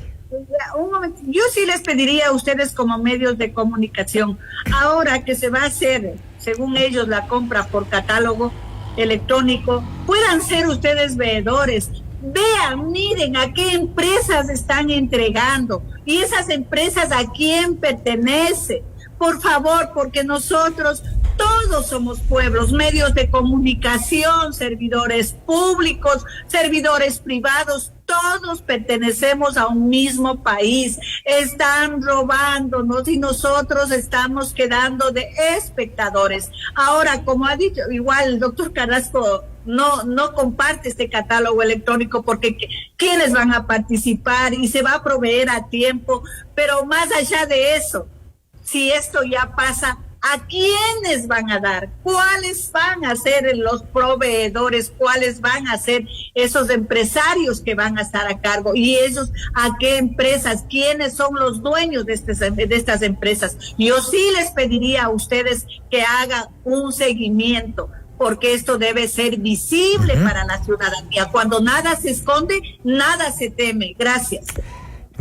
un momento. Yo sí les pediría a ustedes como medios de comunicación, ahora que se va a hacer, según ellos, la compra por catálogo electrónico, puedan ser ustedes veedores. Vean, miren a qué empresas están entregando y esas empresas a quién pertenecen. Por favor, porque nosotros todos somos pueblos, medios de comunicación, servidores públicos, servidores privados, todos pertenecemos a un mismo país. Están robándonos y nosotros estamos quedando de espectadores. Ahora, como ha dicho, igual el doctor Carrasco no comparte este catálogo electrónico porque ¿quiénes van a participar? Y se va a proveer a tiempo, pero más allá de eso, si esto ya pasa, ¿a quiénes van a dar? ¿Cuáles van a ser los proveedores? ¿Cuáles van a ser esos empresarios que van a estar a cargo? ¿Y ellos a qué empresas? ¿Quiénes son los dueños de estas empresas? Yo sí les pediría a ustedes que hagan un seguimiento, porque esto debe ser visible para la ciudadanía. Cuando nada se esconde, nada se teme. Gracias.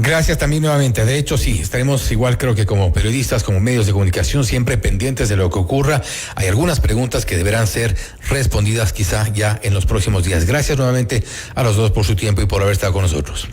Gracias también nuevamente. De hecho, sí, estaremos igual, creo que como periodistas, como medios de comunicación, siempre pendientes de lo que ocurra. Hay algunas preguntas que deberán ser respondidas quizá ya en los próximos días. Gracias nuevamente a los dos por su tiempo y por haber estado con nosotros.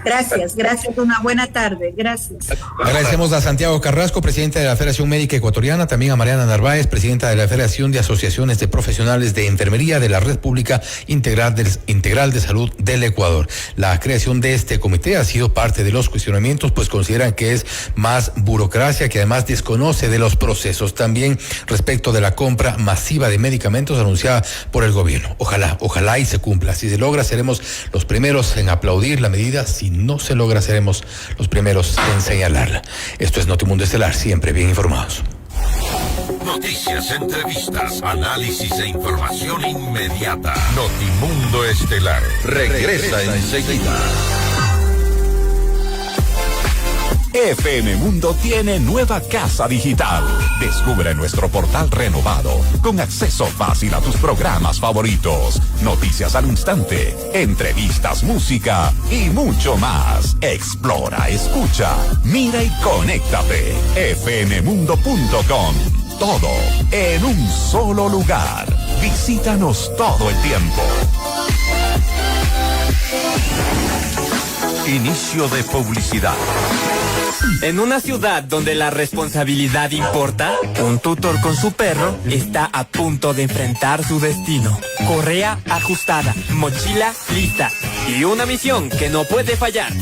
Gracias, una buena tarde, gracias. Agradecemos a Santiago Carrasco, presidente de la Federación Médica Ecuatoriana, también a Mariana Narváez, presidenta de la Federación de Asociaciones de Profesionales de Enfermería de la Red Pública Integral de Salud del Ecuador. La creación de este comité ha sido parte de los cuestionamientos, pues consideran que es más burocracia, que además desconoce de los procesos. También respecto de la compra masiva de medicamentos anunciada por el gobierno. Ojalá y se cumpla. Si se logra, seremos los primeros en aplaudir la medida. Si no se logra, seremos los primeros en señalarla. Esto es Notimundo Estelar, siempre bien informados. Noticias, entrevistas, análisis e información inmediata. Notimundo Estelar regresa enseguida. FM Mundo tiene nueva casa digital. Descubre nuestro portal renovado, con acceso fácil a tus programas favoritos, noticias al instante, entrevistas, música y mucho más. Explora, escucha, mira y conéctate. fmmundo.com. Todo en un solo lugar. Visítanos todo el tiempo. Inicio de publicidad. En una ciudad donde la responsabilidad importa, un tutor con su perro está a punto de enfrentar su destino. Correa ajustada, mochila lista y una misión que no puede fallar.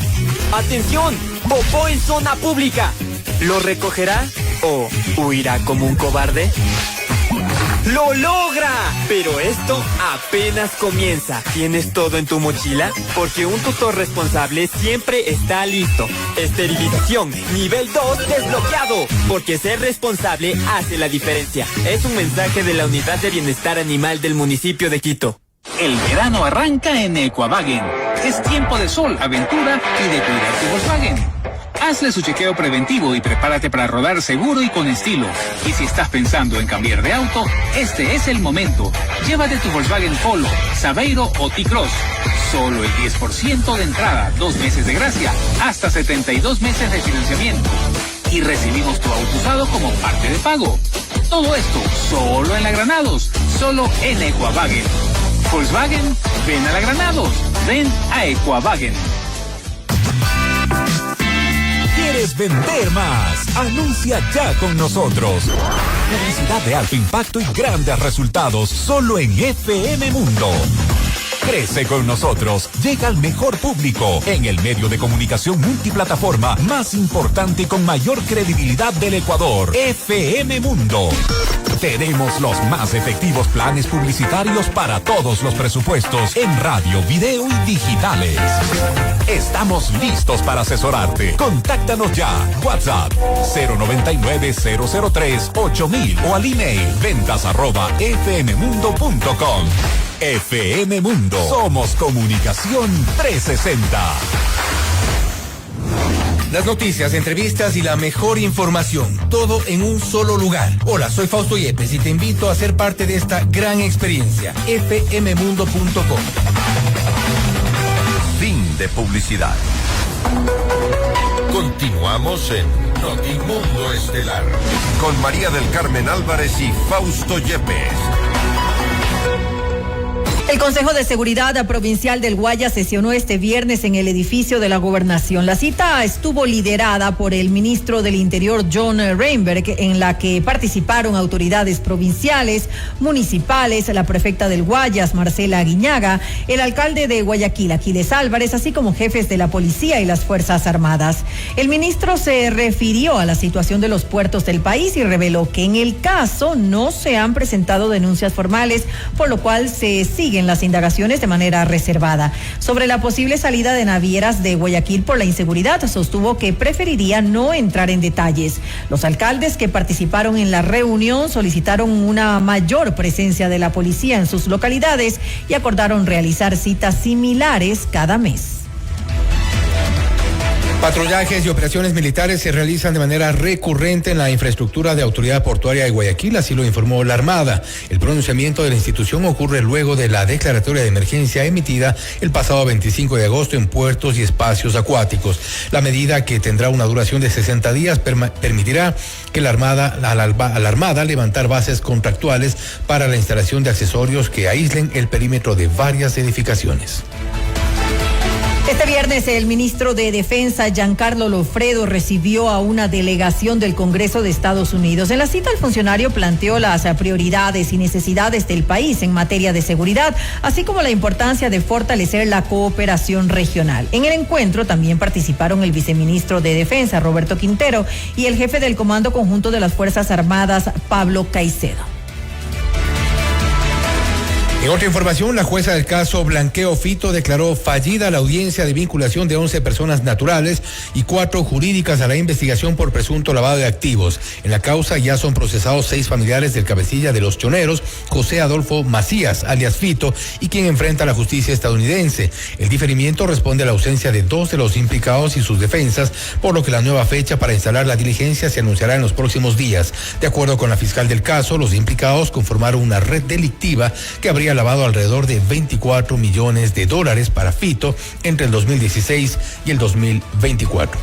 ¡Atención! ¡Popó en zona pública! ¿Lo recogerá o huirá como un cobarde? ¡Lo logra! Pero esto apenas comienza. ¿Tienes todo en tu mochila? Porque un tutor responsable siempre está listo. Esterilización nivel 2 desbloqueado. Porque ser responsable hace la diferencia. Es un mensaje de la Unidad de Bienestar Animal del municipio de Quito. El verano arranca en Equavagen. Es tiempo de sol, aventura y de cuidar tu Volkswagen. Hazle su chequeo preventivo y prepárate para rodar seguro y con estilo. Y si estás pensando en cambiar de auto, este es el momento. Llévate tu Volkswagen Polo, Saveiro o T-Cross. Solo el 10% de entrada, 2 meses de gracia, hasta 72 meses de financiamiento. Y recibimos tu auto usado como parte de pago. Todo esto solo en la Granados, solo en Equavagen. Volkswagen, ven a la Granados, ven a Equavagen. ¿Quieres vender más? Anuncia ya con nosotros. Publicidad de alto impacto y grandes resultados solo en FM Mundo. Crece con nosotros, llega al mejor público en el medio de comunicación multiplataforma más importante y con mayor credibilidad del Ecuador, FM Mundo. Tenemos los más efectivos planes publicitarios para todos los presupuestos en radio, video y digitales. Estamos listos para asesorarte. Contáctanos ya. WhatsApp 099-003-8000 o al email ventas@fmmundo.com. FM Mundo. Somos Comunicación 360. Las noticias, entrevistas y la mejor información, todo en un solo lugar. Hola, soy Fausto Yepes y te invito a ser parte de esta gran experiencia. fmmundo.com. Fin de publicidad. Continuamos en Notimundo Estelar con María del Carmen Álvarez y Fausto Yepes. El Consejo de Seguridad Provincial del Guayas sesionó este viernes en el edificio de la Gobernación. La cita estuvo liderada por el ministro del Interior, John Reinberg, en la que participaron autoridades provinciales, municipales, la prefecta del Guayas, Marcela Aguiñaga, el alcalde de Guayaquil, Aquiles Álvarez, así como jefes de la policía y las Fuerzas Armadas. El ministro se refirió a la situación de los puertos del país y reveló que en el caso no se han presentado denuncias formales, por lo cual se siguen las indagaciones de manera reservada. Sobre la posible salida de navieras de Guayaquil por la inseguridad, sostuvo que preferiría no entrar en detalles. Los alcaldes que participaron en la reunión solicitaron una mayor presencia de la policía en sus localidades y acordaron realizar citas similares cada mes. Patrullajes y operaciones militares se realizan de manera recurrente en la infraestructura de Autoridad Portuaria de Guayaquil, así lo informó la Armada. El pronunciamiento de la institución ocurre luego de la declaratoria de emergencia emitida el pasado 25 de agosto en puertos y espacios acuáticos. La medida, que tendrá una duración de 60 días, permitirá que a la Armada levantar bases contractuales para la instalación de accesorios que aíslen el perímetro de varias edificaciones. Este viernes el ministro de Defensa, Giancarlo Lofredo, recibió a una delegación del Congreso de Estados Unidos. En la cita, el funcionario planteó las prioridades y necesidades del país en materia de seguridad, así como la importancia de fortalecer la cooperación regional. En el encuentro también participaron el viceministro de Defensa, Roberto Quintero, y el jefe del Comando Conjunto de las Fuerzas Armadas, Pablo Caicedo. En otra información, la jueza del caso Blanqueo Fito declaró fallida la audiencia de vinculación de 11 personas naturales y 4 jurídicas a la investigación por presunto lavado de activos. En la causa ya son procesados 6 familiares del cabecilla de los choneros, José Adolfo Macías, alias Fito, y quien enfrenta a la justicia estadounidense. El diferimiento responde a la ausencia de 2 de los implicados y sus defensas, por lo que la nueva fecha para instalar la diligencia se anunciará en los próximos días. De acuerdo con la fiscal del caso, los implicados conformaron una red delictiva que habría lavado alrededor de $24 millones para Fito entre el 2016 y el 2024.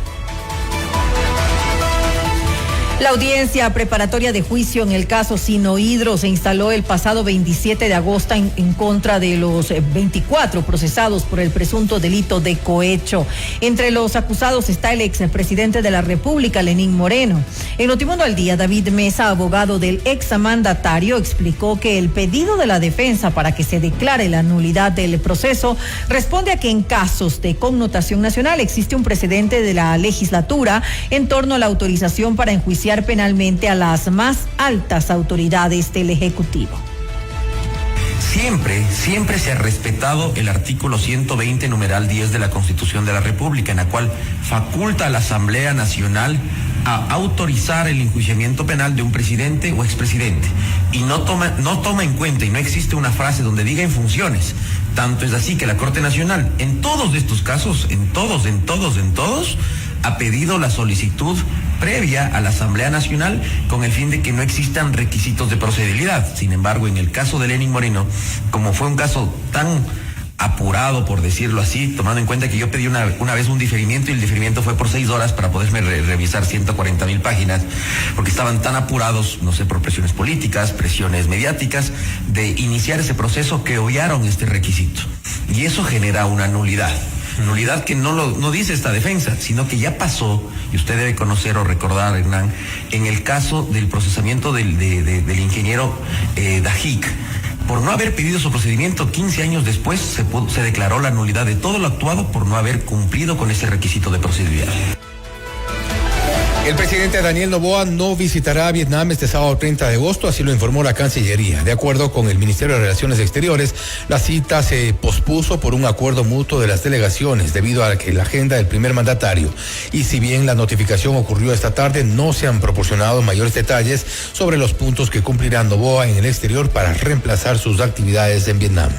La audiencia preparatoria de juicio en el caso Sinohidro se instaló el pasado 27 de agosto en contra de los 24 procesados por el presunto delito de cohecho. Entre los acusados está el expresidente de la República, Lenín Moreno. En Notimundo al Día, David Mesa, abogado del exmandatario, explicó que el pedido de la defensa para que se declare la nulidad del proceso responde a que en casos de connotación nacional existe un precedente de la legislatura en torno a la autorización para enjuiciar penalmente a las más altas autoridades del Ejecutivo. Siempre se ha respetado el artículo 120, numeral 10 de la Constitución de la República, en la cual faculta a la Asamblea Nacional a autorizar el enjuiciamiento penal de un presidente o expresidente. Y no toma en cuenta, y no existe una frase donde diga en funciones. Tanto es así que la Corte Nacional, en todos estos casos, en todos, ha pedido la solicitud previa a la Asamblea Nacional con el fin de que no existan requisitos de procedibilidad. Sin embargo, en el caso de Lenín Moreno, como fue un caso tan apurado, por decirlo así, tomando en cuenta que yo pedí una vez un diferimiento y el diferimiento fue por 6 horas para poderme revisar 140,000 páginas, porque estaban tan apurados, no sé, por presiones políticas, presiones mediáticas, de iniciar ese proceso, que obviaron este requisito. Y eso genera una nulidad que no dice esta defensa, sino que ya pasó, y usted debe conocer o recordar, Hernán, en el caso del procesamiento del ingeniero Dajic. Por no haber pedido su procedimiento, 15 años después se declaró la nulidad de todo lo actuado por no haber cumplido con ese requisito de procedibilidad. El presidente Daniel Noboa no visitará Vietnam este sábado 30 de agosto, así lo informó la Cancillería. De acuerdo con el Ministerio de Relaciones Exteriores, la cita se pospuso por un acuerdo mutuo de las delegaciones debido a que la agenda del primer mandatario. Y si bien la notificación ocurrió esta tarde, no se han proporcionado mayores detalles sobre los puntos que cumplirá Noboa en el exterior para reemplazar sus actividades en Vietnam.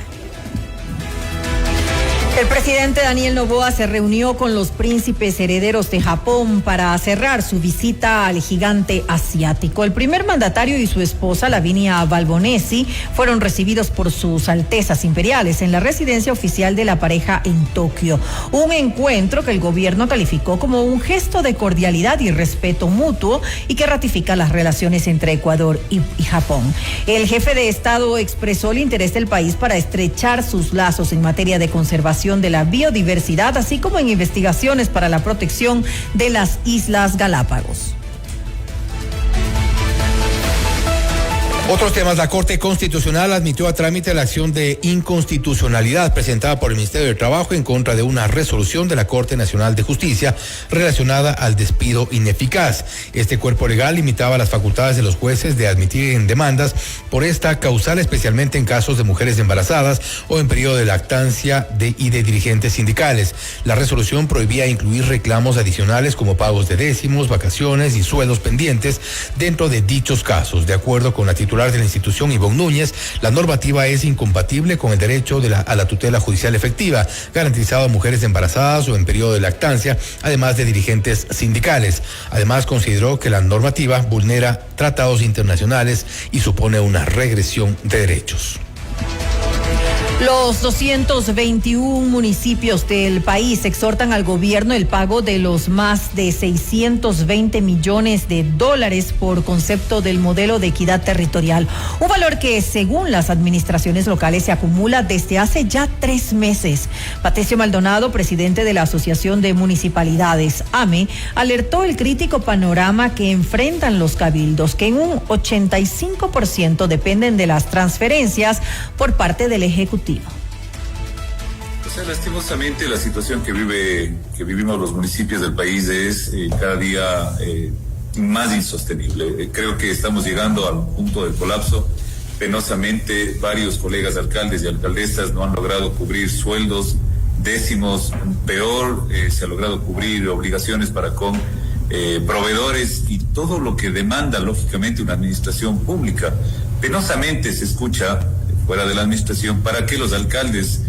El presidente Daniel Noboa se reunió con los príncipes herederos de Japón para cerrar su visita al gigante asiático. El primer mandatario y su esposa, Lavinia Balbonesi, fueron recibidos por sus altezas imperiales en la residencia oficial de la pareja en Tokio. Un encuentro que el gobierno calificó como un gesto de cordialidad y respeto mutuo y que ratifica las relaciones entre Ecuador y Japón. El jefe de Estado expresó el interés del país para estrechar sus lazos en materia de conservación de la biodiversidad, así como en investigaciones para la protección de las Islas Galápagos. Otros temas, la Corte Constitucional admitió a trámite la acción de inconstitucionalidad presentada por el Ministerio de Trabajo en contra de una resolución de la Corte Nacional de Justicia relacionada al despido ineficaz. Este cuerpo legal limitaba las facultades de los jueces de admitir en demandas por esta causal, especialmente en casos de mujeres embarazadas o en periodo de lactancia y de dirigentes sindicales. La resolución prohibía incluir reclamos adicionales como pagos de décimos, vacaciones y sueldos pendientes dentro de dichos casos. De acuerdo con la titular de la institución, Ivonne Núñez, la normativa es incompatible con el derecho a la tutela judicial efectiva, garantizado a mujeres embarazadas o en periodo de lactancia, además de dirigentes sindicales. Además, consideró que la normativa vulnera tratados internacionales y supone una regresión de derechos. Los 221 municipios del país exhortan al gobierno el pago de los más de 620 millones de dólares por concepto del modelo de equidad territorial, un valor que según las administraciones locales se acumula desde hace ya 3 meses. Patricio Maldonado, presidente de la Asociación de Municipalidades, AME, alertó el crítico panorama que enfrentan los cabildos, que en un 85% dependen de las transferencias por parte del Ejecutivo. Lastimosamente la situación que vivimos los municipios del país es cada día más insostenible. Creo que estamos llegando al punto del colapso. Penosamente, varios colegas alcaldes y alcaldesas no han logrado cubrir sueldos, décimos, peor, se ha logrado cubrir obligaciones para con proveedores y todo lo que demanda lógicamente una administración pública. Penosamente se escucha fuera de la administración para que los alcaldes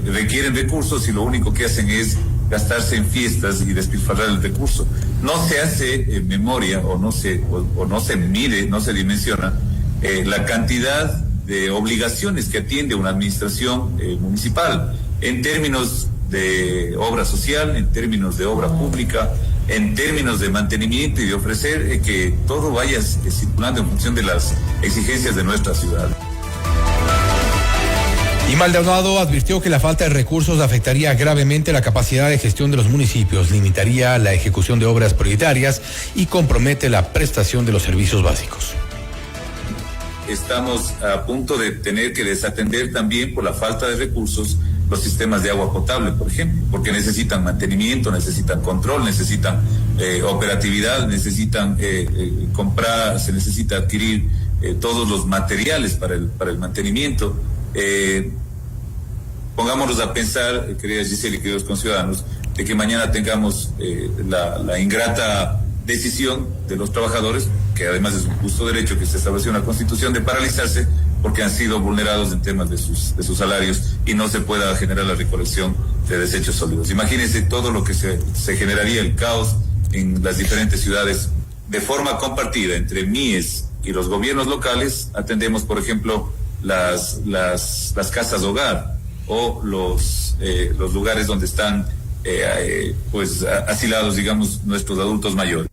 requieren recursos y lo único que hacen es gastarse en fiestas y despilfarrar el recurso. No se hace memoria o no se mide, no se dimensiona la cantidad de obligaciones que atiende una administración municipal en términos de obra social, en términos de obra pública, en términos de mantenimiento y de ofrecer que todo vaya circulando en función de las exigencias de nuestra ciudad. Y Maldonado advirtió que la falta de recursos afectaría gravemente la capacidad de gestión de los municipios, limitaría la ejecución de obras prioritarias y compromete la prestación de los servicios básicos. Estamos a punto de tener que desatender también por la falta de recursos los sistemas de agua potable, por ejemplo, porque necesitan mantenimiento, necesitan control, necesitan operatividad, necesitan comprar, se necesita adquirir todos los materiales para el mantenimiento. Pongámonos a pensar, querida Giselle y queridos conciudadanos, de que mañana tengamos la ingrata decisión de los trabajadores, que además es un justo derecho que se estableció en la Constitución, de paralizarse porque han sido vulnerados en temas de sus salarios y no se pueda generar la recolección de desechos sólidos. Imagínense todo lo que se generaría, el caos en las diferentes ciudades. De forma compartida entre MIES y los gobiernos locales, atendemos, por ejemplo, las casas hogar o los lugares donde están asilados, digamos, nuestros adultos mayores.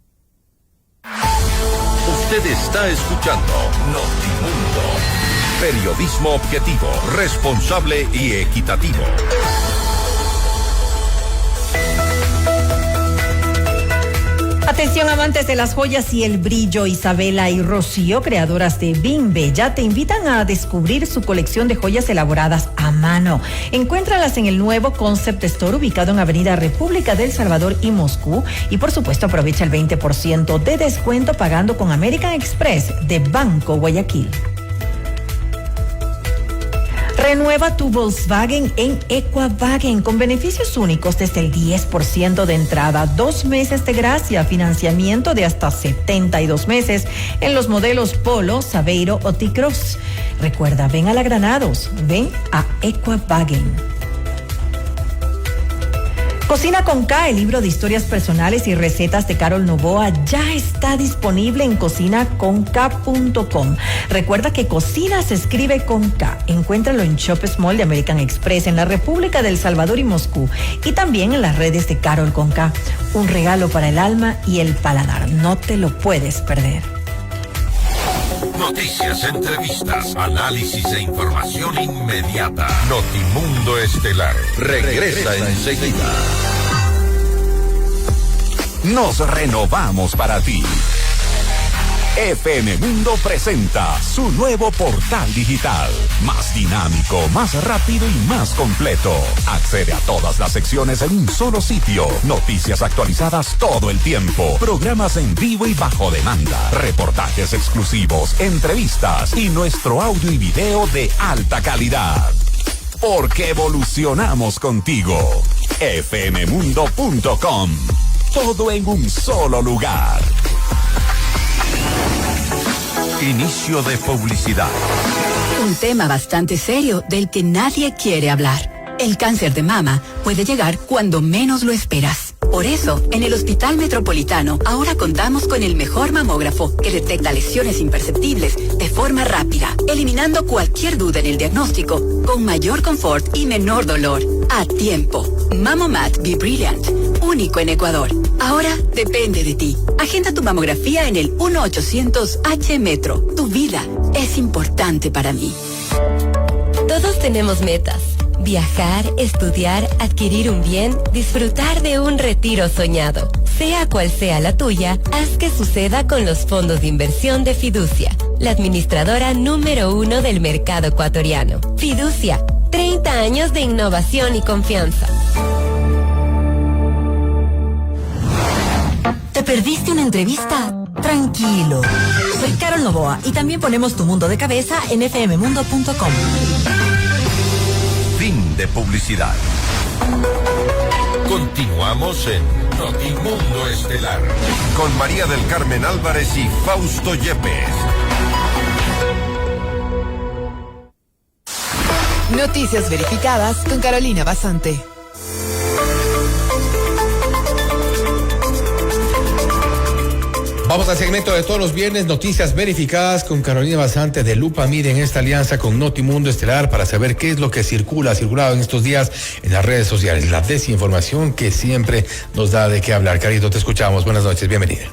Usted está escuchando Notimundo. Periodismo objetivo, responsable y equitativo. Atención, amantes de las joyas y el brillo. Isabela y Rocío, creadoras de Bimbella, te invitan a descubrir su colección de joyas elaboradas a mano. Encuéntralas en el nuevo Concept Store ubicado en Avenida República del Salvador y Moscú. Y por supuesto aprovecha el 20% de descuento pagando con American Express de Banco Guayaquil. Renueva tu Volkswagen en Equavagen con beneficios únicos desde el 10% de entrada, 2 meses de gracia, financiamiento de hasta 72 meses en los modelos Polo, Saveiro o T-Cross. Recuerda, ven a la Granados, ven a Equavagen. Cocina con K, el libro de historias personales y recetas de Carol Novoa, ya está disponible en cocinaconk.com. Recuerda que cocina se escribe con K. Encuéntralo en Shop Small de American Express, en la República del Salvador y Moscú, y también en las redes de Carol con K. Un regalo para el alma y el paladar. No te lo puedes perder. Noticias, entrevistas, análisis e información inmediata. Notimundo Estelar regresa enseguida. Nos renovamos para ti. FM Mundo presenta su nuevo portal digital, más dinámico, más rápido y más completo. Accede a todas las secciones en un solo sitio, noticias actualizadas todo el tiempo, programas en vivo y bajo demanda, reportajes exclusivos, entrevistas y nuestro audio y video de alta calidad. Porque evolucionamos contigo. fmmundo.com. Todo en un solo lugar. Inicio de publicidad. Un tema bastante serio del que nadie quiere hablar. El cáncer de mama puede llegar cuando menos lo esperas. Por eso, en el Hospital Metropolitano ahora contamos con el mejor mamógrafo que detecta lesiones imperceptibles de forma rápida, eliminando cualquier duda en el diagnóstico, con mayor confort y menor dolor. A tiempo. Mamomat Be Brilliant, único en Ecuador. Ahora depende de ti. Agenda tu mamografía en el 1-800-H-Metro. Tu vida es importante para mí. Todos tenemos metas. Viajar, estudiar, adquirir un bien, disfrutar de un retiro soñado. Sea cual sea la tuya, haz que suceda con los fondos de inversión de Fiducia, la administradora número 1 del mercado ecuatoriano. Fiducia, 30 años de innovación y confianza. ¿Te perdiste una entrevista? Tranquilo. Soy Carol Novoa y también ponemos tu mundo de cabeza en fmmundo.com. Fin de publicidad. Continuamos en Notimundo Estelar con María del Carmen Álvarez y Fausto Yepes. Noticias verificadas con Carolina Basante. Vamos al segmento de todos los viernes, noticias verificadas con Carolina Basante de Lupa Mide en esta alianza con Notimundo Estelar para saber qué es lo que ha circulado en estos días en las redes sociales, la desinformación que siempre nos da de qué hablar. Carito, te escuchamos. Buenas noches, bienvenida.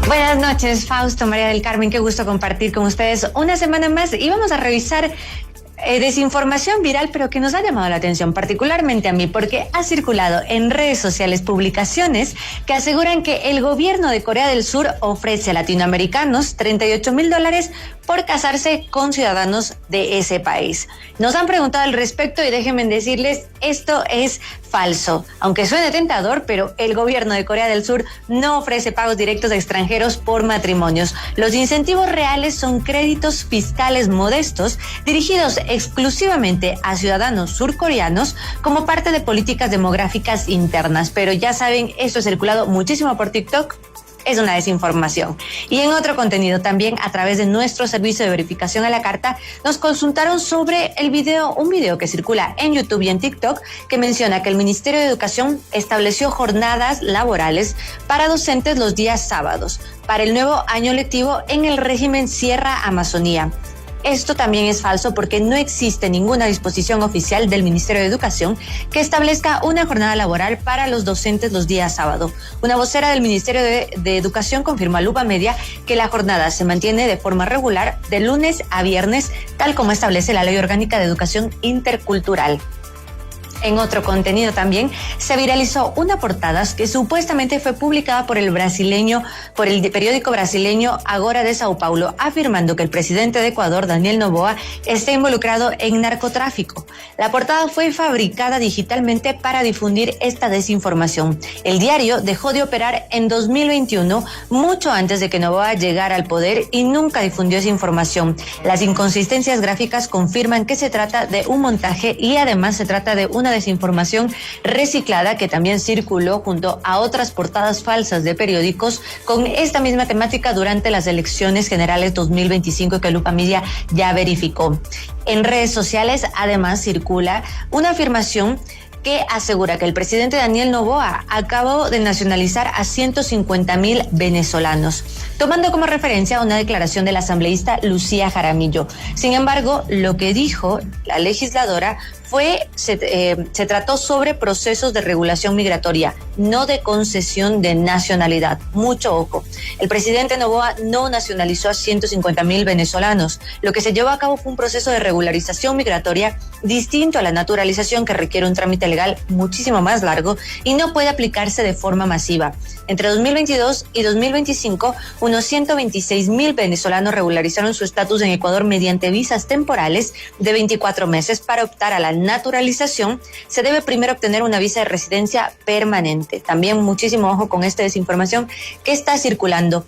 Buenas noches, Fausto, María del Carmen, qué gusto compartir con ustedes una semana más y vamos a revisar desinformación viral, pero que nos ha llamado la atención, particularmente a mí, porque ha circulado en redes sociales publicaciones que aseguran que el gobierno de Corea del Sur ofrece a latinoamericanos $38,000 por casarse con ciudadanos de ese país. Nos han preguntado al respecto y déjenme decirles, esto es falso. Aunque suene tentador, pero el gobierno de Corea del Sur no ofrece pagos directos a extranjeros por matrimonios. Los incentivos reales son créditos fiscales modestos dirigidos exclusivamente a ciudadanos surcoreanos como parte de políticas demográficas internas. Pero ya saben, esto ha circulado muchísimo por TikTok. Es una desinformación. Y en otro contenido también, a través de nuestro servicio de verificación a la carta, nos consultaron sobre un video que circula en YouTube y en TikTok que menciona que el Ministerio de Educación estableció jornadas laborales para docentes los días sábados para el nuevo año lectivo en el régimen Sierra Amazonía. Esto también es falso porque no existe ninguna disposición oficial del Ministerio de Educación que establezca una jornada laboral para los docentes los días sábado. Una vocera del Ministerio de Educación confirmó a Lupa Media que la jornada se mantiene de forma regular de lunes a viernes, tal como establece la Ley Orgánica de Educación Intercultural. En otro contenido también se viralizó una portada que supuestamente fue publicada por el periódico brasileño Agora de Sao Paulo, afirmando que el presidente de Ecuador, Daniel Noboa, está involucrado en narcotráfico. La portada fue fabricada digitalmente para difundir esta desinformación. El diario dejó de operar en 2021, mucho antes de que Noboa llegara al poder, y nunca difundió esa información. Las inconsistencias gráficas confirman que se trata de un montaje y además se trata de una desinformación reciclada que también circuló junto a otras portadas falsas de periódicos con esta misma temática durante las elecciones generales 2025 que Lupa Media ya verificó. En redes sociales además circula una afirmación que asegura que el presidente Daniel Noboa acabó de nacionalizar a 150,000 venezolanos, tomando como referencia una declaración de la asambleísta Lucía Jaramillo. Sin embargo, lo que dijo la legisladora se trató sobre procesos de regulación migratoria, no de concesión de nacionalidad. Mucho ojo. El presidente Noboa no nacionalizó a 150,000 venezolanos. Lo que se llevó a cabo fue un proceso de regularización migratoria distinto a la naturalización, que requiere un trámite legal muchísimo más largo y no puede aplicarse de forma masiva. Entre 2022 y 2025, unos 126,000 venezolanos regularizaron su estatus en Ecuador mediante visas temporales de 24 meses. Para optar a la naturalización, se debe primero obtener una visa de residencia permanente. También muchísimo ojo con esta desinformación que está circulando.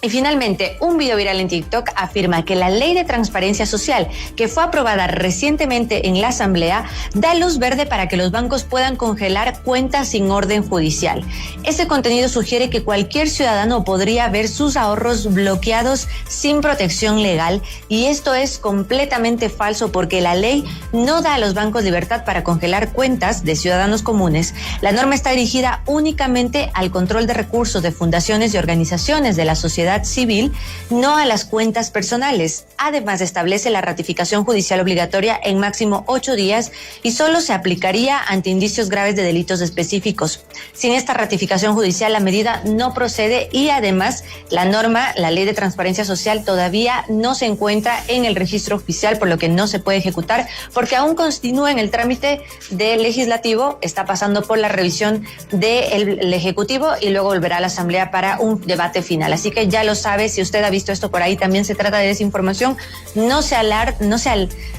Y finalmente, un video viral en TikTok afirma que la Ley de Transparencia Social, que fue aprobada recientemente en la Asamblea, da luz verde para que los bancos puedan congelar cuentas sin orden judicial. Este contenido sugiere que cualquier ciudadano podría ver sus ahorros bloqueados sin protección legal, y esto es completamente falso porque la ley no da a los bancos libertad para congelar cuentas de ciudadanos comunes. La norma está dirigida únicamente al control de recursos de fundaciones y organizaciones de la sociedad civil, no a las cuentas personales. Además, establece la ratificación judicial obligatoria en máximo 8 días y solo se aplicaría ante indicios graves de delitos específicos. Sin esta ratificación judicial, la medida no procede, y además la Ley de Transparencia Social, todavía no se encuentra en el registro oficial, por lo que no se puede ejecutar porque aún continúa en el trámite del legislativo, está pasando por la revisión del Ejecutivo y luego volverá a la Asamblea para un debate final. Así que ya lo sabe, si usted ha visto esto por ahí, también se trata de desinformación. No se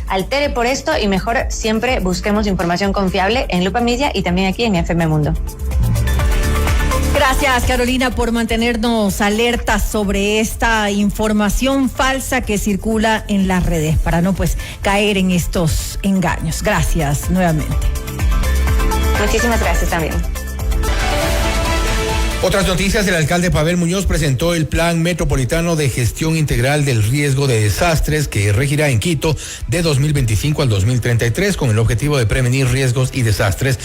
altere por esto, y mejor siempre busquemos información confiable en Lupa Media y también aquí en FM Mundo. Gracias, Carolina, por mantenernos alertas sobre esta información falsa que circula en las redes para no caer en estos engaños. Gracias nuevamente. Muchísimas gracias también. Otras noticias: el alcalde Pavel Muñoz presentó el Plan Metropolitano de Gestión Integral del Riesgo de Desastres, que regirá en Quito de 2025 al 2033, con el objetivo de prevenir riesgos y desastres,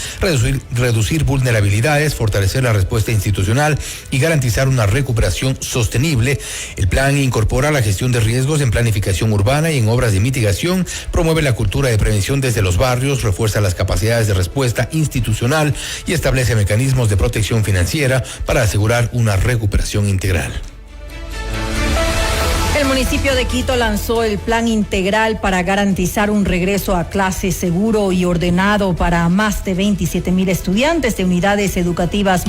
reducir vulnerabilidades, fortalecer la respuesta institucional y garantizar una recuperación sostenible. El plan incorpora la gestión de riesgos en planificación urbana y en obras de mitigación, promueve la cultura de prevención desde los barrios, refuerza las capacidades de respuesta institucional y establece mecanismos de protección financiera para asegurar una recuperación integral. El municipio de Quito lanzó el plan integral para garantizar un regreso a clase seguro y ordenado para más de 27,000 estudiantes de unidades educativas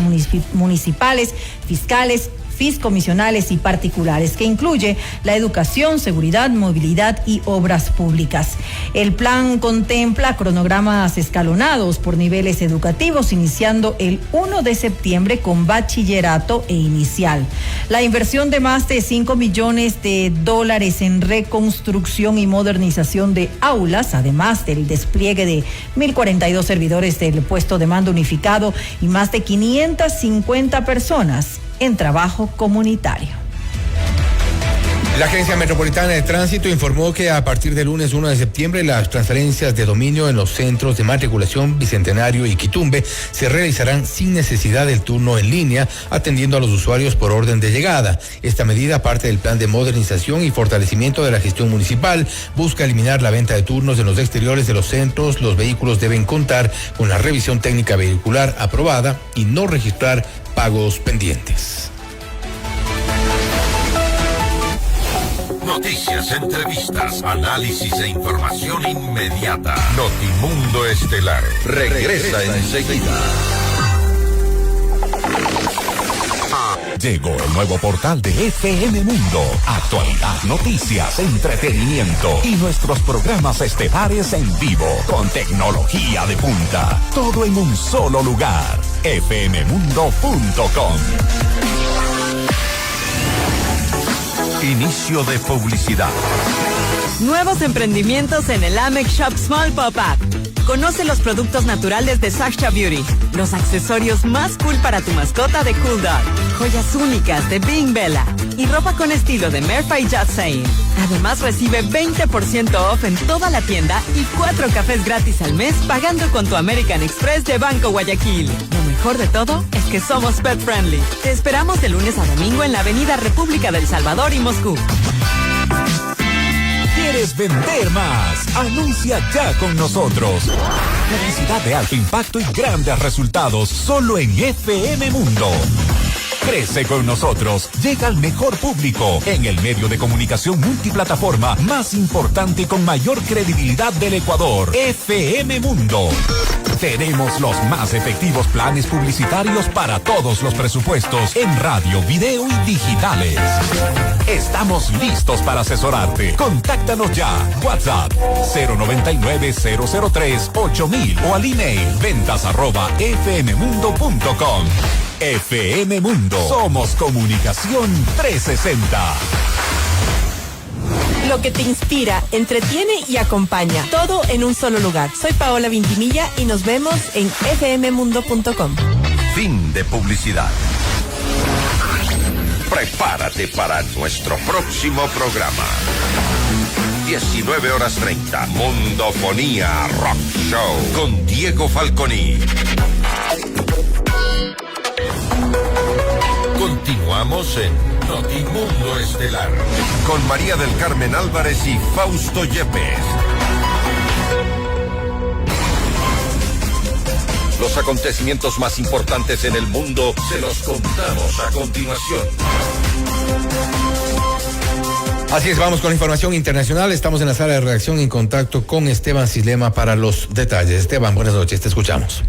municipales, fiscales, fiscomisionales y particulares, que incluye la educación, seguridad, movilidad y obras públicas. El plan contempla cronogramas escalonados por niveles educativos, iniciando el 1 de septiembre con bachillerato e inicial. La inversión de más de $5 millones en reconstrucción y modernización de aulas, además del despliegue de 1,042 servidores del puesto de mando unificado y más de 550 personas en trabajo comunitario. La Agencia Metropolitana de Tránsito informó que a partir del lunes 1 de septiembre las transferencias de dominio en los centros de matriculación Bicentenario y Quitumbe se realizarán sin necesidad del turno en línea, atendiendo a los usuarios por orden de llegada. Esta medida, parte del plan de modernización y fortalecimiento de la gestión municipal, busca eliminar la venta de turnos en los exteriores de los centros. Los vehículos deben contar con la revisión técnica vehicular aprobada y no registrar pagos pendientes. Noticias, entrevistas, análisis e información inmediata. Notimundo Estelar regresa enseguida. Llegó el nuevo portal de FM Mundo. Actualidad, noticias, entretenimiento y nuestros programas estelares en vivo con tecnología de punta. Todo en un solo lugar. fmmundo.com. Inicio de publicidad. Nuevos emprendimientos en el Amex Shop Small Pop-Up. Conoce los productos naturales de Sacha Beauty, los accesorios más cool para tu mascota de Cool Dog, joyas únicas de Bing Bella y ropa con estilo de Merfa y Just Saying. Además recibe 20% off en toda la tienda y 4 cafés gratis al mes pagando con tu American Express de Banco Guayaquil. Lo mejor de todo es que somos pet friendly. Te esperamos de lunes a domingo en la Avenida República del Salvador y Moscú. ¿Quieres vender más? Anuncia ya con nosotros. Publicidad de alto impacto y grandes resultados solo en FM Mundo. Crece con nosotros, llega al mejor público en el medio de comunicación multiplataforma más importante y con mayor credibilidad del Ecuador, FM Mundo. Tenemos los más efectivos planes publicitarios para todos los presupuestos en radio, video y digitales. Estamos listos para asesorarte. Contáctanos ya. WhatsApp 099-003-8000 o al email ventas@fmmundo.com. FM Mundo. Somos Comunicación 360. Lo que te inspira, entretiene y acompaña. Todo en un solo lugar. Soy Paola Vintimilla y nos vemos en fmmundo.com. Fin de publicidad. Prepárate para nuestro próximo programa. 19:30, Mundofonía Rock Show con Diego Falconi. Continuamos en Notimundo Estelar con María del Carmen Álvarez y Fausto Yepes. Los acontecimientos más importantes en el mundo se los contamos a continuación. Así es, vamos con la información internacional. Estamos en la sala de redacción en contacto con Esteban Silema para los detalles. Esteban, buenas noches, te escuchamos.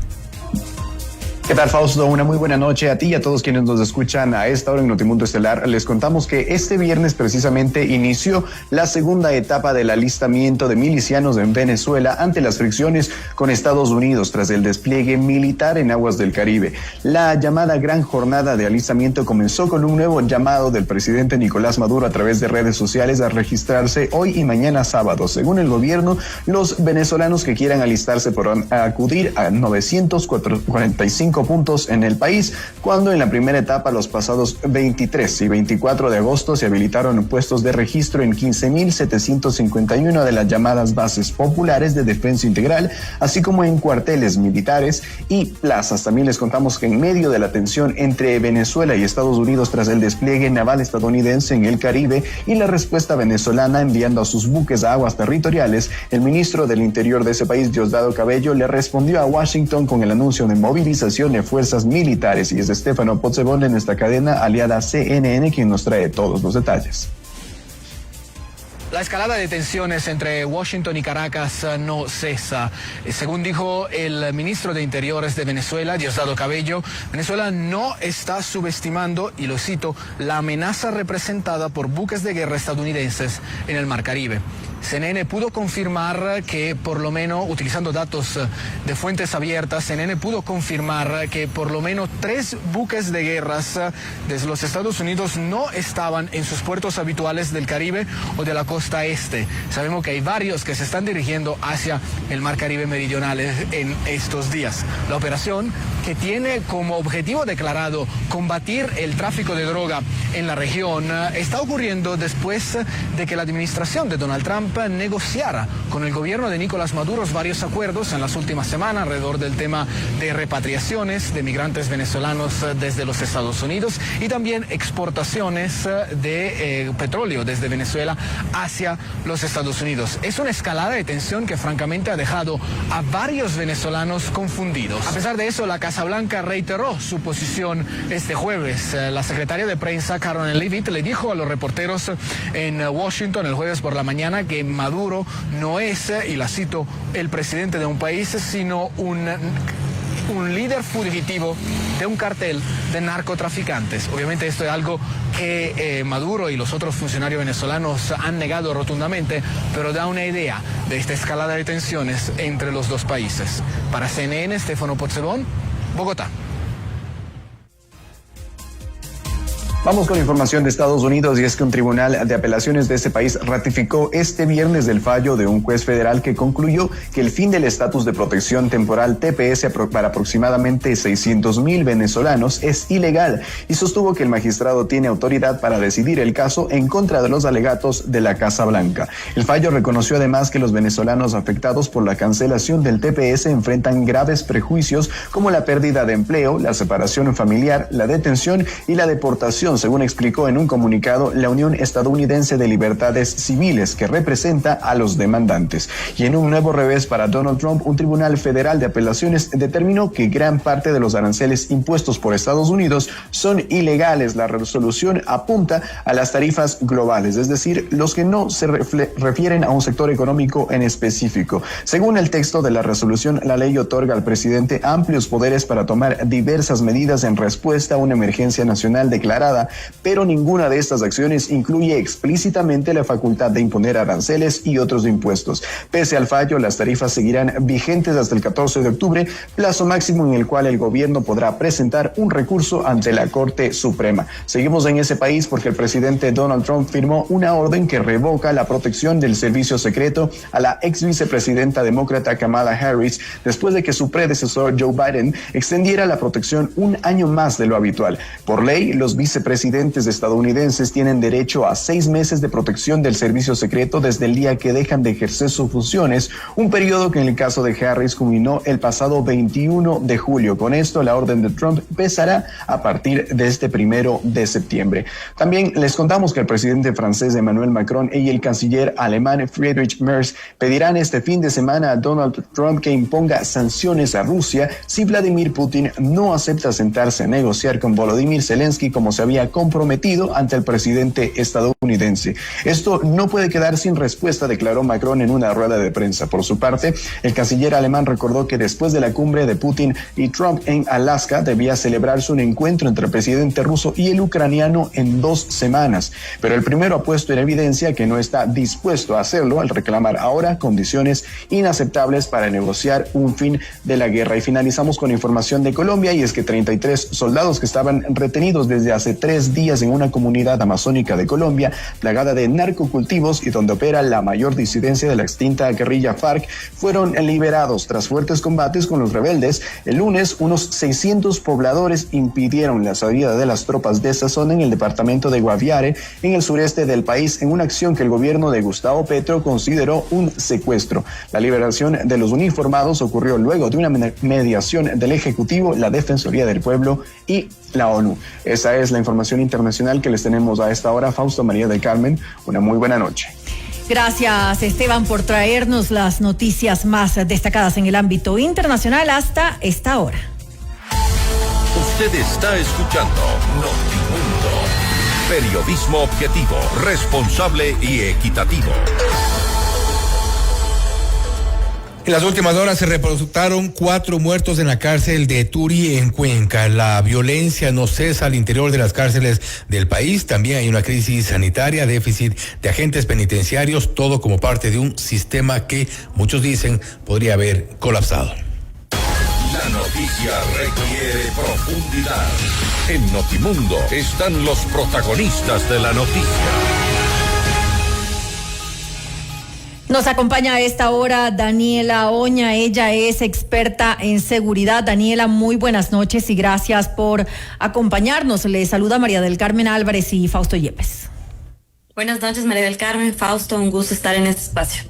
¿Qué tal, Fausto? Una muy buena noche a ti y a todos quienes nos escuchan a esta hora en Notimundo Estelar. Les contamos que este viernes precisamente inició la segunda etapa del alistamiento de milicianos en Venezuela ante las fricciones con Estados Unidos tras el despliegue militar en aguas del Caribe. La llamada gran jornada de alistamiento comenzó con un nuevo llamado del presidente Nicolás Maduro a través de redes sociales a registrarse hoy y mañana sábado. Según el gobierno, los venezolanos que quieran alistarse podrán acudir a 945 puntos en el país, cuando en la primera etapa los pasados 23 y 24 de agosto se habilitaron puestos de registro en 15.751 de las llamadas bases populares de defensa integral, así como en cuarteles militares y plazas. También les contamos que en medio de la tensión entre Venezuela y Estados Unidos tras el despliegue naval estadounidense en el Caribe y la respuesta venezolana enviando a sus buques a aguas territoriales, el ministro del Interior de ese país, Diosdado Cabello, le respondió a Washington con el anuncio de movilización de fuerzas militares, y es Stefano Pozzebon en esta cadena aliada CNN quien nos trae todos los detalles. La escalada de tensiones entre Washington y Caracas no cesa. Según dijo el ministro de Interiores de Venezuela, Diosdado Cabello, Venezuela no está subestimando, y lo cito, la amenaza representada por buques de guerra estadounidenses en el Mar Caribe. CNN pudo confirmar que por lo menos, utilizando datos de fuentes abiertas, CNN pudo confirmar que por lo menos 3 buques de guerras desde los Estados Unidos no estaban en sus puertos habituales del Caribe o de la costa este. Sabemos que hay varios que se están dirigiendo hacia el Mar Caribe meridional en estos días. La operación, que tiene como objetivo declarado combatir el tráfico de droga en la región, está ocurriendo después de que la administración de Donald Trump negociara con el gobierno de Nicolás Maduro varios acuerdos en las últimas semanas alrededor del tema de repatriaciones de migrantes venezolanos desde los Estados Unidos y también exportaciones de petróleo desde Venezuela hacia los Estados Unidos. Es una escalada de tensión que francamente ha dejado a varios venezolanos confundidos. A pesar de eso, la Casa Blanca reiteró su posición este jueves. La secretaria de prensa, Caroline Leavitt, le dijo a los reporteros en Washington el jueves por la mañana que Maduro no es, y la cito, el presidente de un país, sino un líder fugitivo de un cartel de narcotraficantes. Obviamente esto es algo que Maduro y los otros funcionarios venezolanos han negado rotundamente, pero da una idea de esta escalada de tensiones entre los dos países. Para CNN, Stefano Pozzebon, Bogotá. Vamos con información de Estados Unidos, y es que un tribunal de apelaciones de ese país ratificó este viernes el fallo de un juez federal que concluyó que el fin del estatus de protección temporal TPS para aproximadamente 600,000 venezolanos es ilegal, y sostuvo que el magistrado tiene autoridad para decidir el caso en contra de los alegatos de la Casa Blanca. El fallo reconoció además que los venezolanos afectados por la cancelación del TPS enfrentan graves prejuicios como la pérdida de empleo, la separación familiar, la detención y la deportación, según explicó en un comunicado la Unión Estadounidense de Libertades Civiles, que representa a los demandantes. Y en un nuevo revés para Donald Trump, un tribunal federal de apelaciones determinó que gran parte de los aranceles impuestos por Estados Unidos son ilegales. La resolución apunta a las tarifas globales, es decir, los que no se refieren a un sector económico en específico. Según el texto de la resolución, la ley otorga al presidente amplios poderes para tomar diversas medidas en respuesta a una emergencia nacional declarada, pero ninguna de estas acciones incluye explícitamente la facultad de imponer aranceles y otros impuestos. Pese al fallo, las tarifas seguirán vigentes hasta el 14 de octubre, plazo máximo en el cual el gobierno podrá presentar un recurso ante la Corte Suprema. Seguimos en ese país porque el presidente Donald Trump firmó una orden que revoca la protección del servicio secreto a la ex vicepresidenta demócrata Kamala Harris, después de que su predecesor Joe Biden extendiera la protección un año más de lo habitual. Por ley, los vicepresidentes estadounidenses tienen derecho a 6 meses de protección del servicio secreto desde el día que dejan de ejercer sus funciones, un periodo que en el caso de Harris culminó el pasado 21 de julio. Con esto, la orden de Trump empezará a partir de este 1 de septiembre. También les contamos que el presidente francés Emmanuel Macron y el canciller alemán Friedrich Merz pedirán este fin de semana a Donald Trump que imponga sanciones a Rusia si Vladimir Putin no acepta sentarse a negociar con Volodymyr Zelensky como se había comprometido ante el presidente estadounidense. Esto no puede quedar sin respuesta, declaró Macron en una rueda de prensa. Por su parte, el canciller alemán recordó que después de la cumbre de Putin y Trump en Alaska debía celebrarse un encuentro entre el presidente ruso y el ucraniano en 2 semanas, pero el primero ha puesto en evidencia que no está dispuesto a hacerlo al reclamar ahora condiciones inaceptables para negociar un fin de la guerra. Y finalizamos con información de Colombia, y es que 33 soldados que estaban retenidos desde hace 3 días en una comunidad amazónica de Colombia plagada de narcocultivos y donde opera la mayor disidencia de la extinta guerrilla FARC fueron liberados tras fuertes combates con los rebeldes. El lunes, unos 600 pobladores impidieron la salida de las tropas de esa zona en el departamento de Guaviare, en el sureste del país, en una acción que el gobierno de Gustavo Petro consideró un secuestro. La liberación de los uniformados ocurrió luego de una mediación del Ejecutivo, la Defensoría del Pueblo y la ONU. Esa es la información internacional que les tenemos a esta hora. Fausto María del Carmen, una muy buena noche. Gracias, Esteban, por traernos las noticias más destacadas en el ámbito internacional hasta esta hora. Usted está escuchando Notimundo. Periodismo objetivo, responsable y equitativo. En las últimas horas se reportaron 4 muertos en la cárcel de Turi, en Cuenca. La violencia no cesa al interior de las cárceles del país. También hay una crisis sanitaria, déficit de agentes penitenciarios, todo como parte de un sistema que muchos dicen podría haber colapsado. La noticia requiere profundidad. En Notimundo están los protagonistas de la noticia. Nos acompaña a esta hora Daniela Oña, ella es experta en seguridad. Daniela, muy buenas noches y gracias por acompañarnos. Le saluda María del Carmen Álvarez y Fausto Yepes. Buenas noches, María del Carmen, Fausto, un gusto estar en este espacio.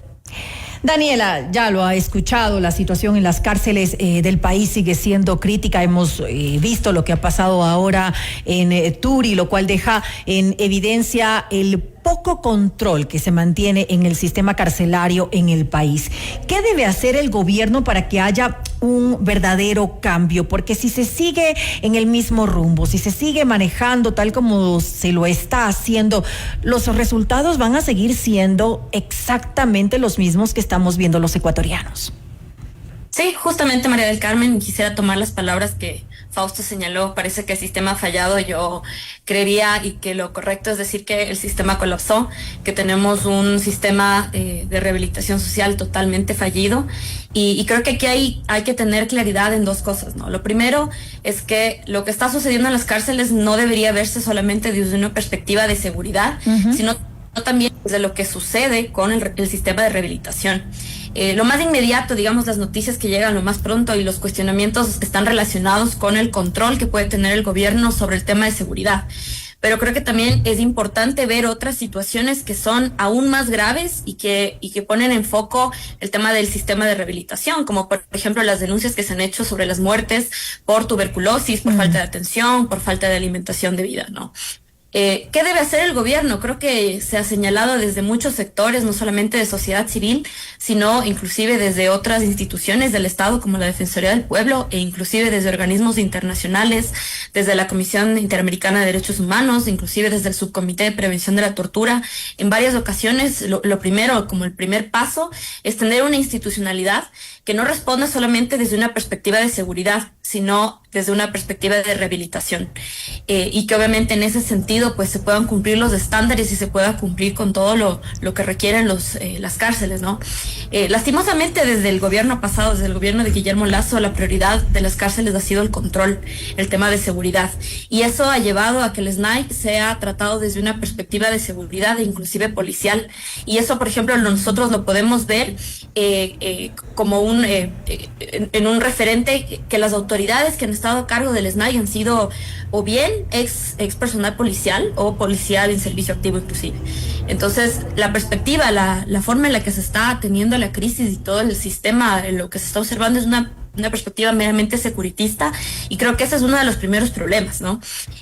Daniela, ya lo ha escuchado, la situación en las cárceles del país sigue siendo crítica. Hemos visto lo que ha pasado ahora en Turi, lo cual deja en evidencia el poco control que se mantiene en el sistema carcelario en el país. ¿Qué debe hacer el gobierno para que haya un verdadero cambio? Porque si se sigue en el mismo rumbo, si se sigue manejando tal como se lo está haciendo, los resultados van a seguir siendo exactamente los mismos que estamos viendo los ecuatorianos. Sí, justamente, María del Carmen, quisiera tomar las palabras que Fausto señaló, parece que el sistema ha fallado. Yo creería y que lo correcto es decir que el sistema colapsó, que tenemos un sistema de rehabilitación social totalmente fallido y creo que aquí hay que tener claridad en dos cosas, ¿no? Lo primero es que lo que está sucediendo en las cárceles no debería verse solamente desde una perspectiva de seguridad, sino también desde lo que sucede con el sistema de rehabilitación. Lo más inmediato, digamos, las noticias que llegan lo más pronto y los cuestionamientos están relacionados con el control que puede tener el gobierno sobre el tema de seguridad. Pero creo que también es importante ver otras situaciones que son aún más graves y que ponen en foco el tema del sistema de rehabilitación, como por ejemplo las denuncias que se han hecho sobre las muertes por tuberculosis, por falta de atención, por falta de alimentación debida, ¿no? ¿Qué debe hacer el gobierno? Creo que se ha señalado desde muchos sectores, no solamente de sociedad civil, sino inclusive desde otras instituciones del Estado como la Defensoría del Pueblo e inclusive desde organismos internacionales, desde la Comisión Interamericana de Derechos Humanos, inclusive desde el Subcomité de Prevención de la Tortura. En varias ocasiones, lo primero, como el primer paso, es tener una institucionalidad que no responda solamente desde una perspectiva de seguridad, sino desde una perspectiva de rehabilitación. Y que obviamente en ese sentido pues se puedan cumplir los estándares y se pueda cumplir con todo lo que requieren las cárceles, ¿no? Lastimosamente desde el gobierno pasado, desde el gobierno de Guillermo Lasso, la prioridad de las cárceles ha sido el control, el tema de seguridad. Y eso ha llevado a que el SNAI sea tratado desde una perspectiva de seguridad e inclusive policial. Y eso, por ejemplo, nosotros lo podemos ver como en un referente que las autoridades que han estado a cargo del SNAI han sido o bien ex personal policial o policial en servicio activo inclusive. Entonces, la perspectiva, la forma en la que se está teniendo la crisis y todo el sistema, lo que se está observando es una perspectiva meramente securitista y creo que ese es uno de los primeros problemas, ¿no?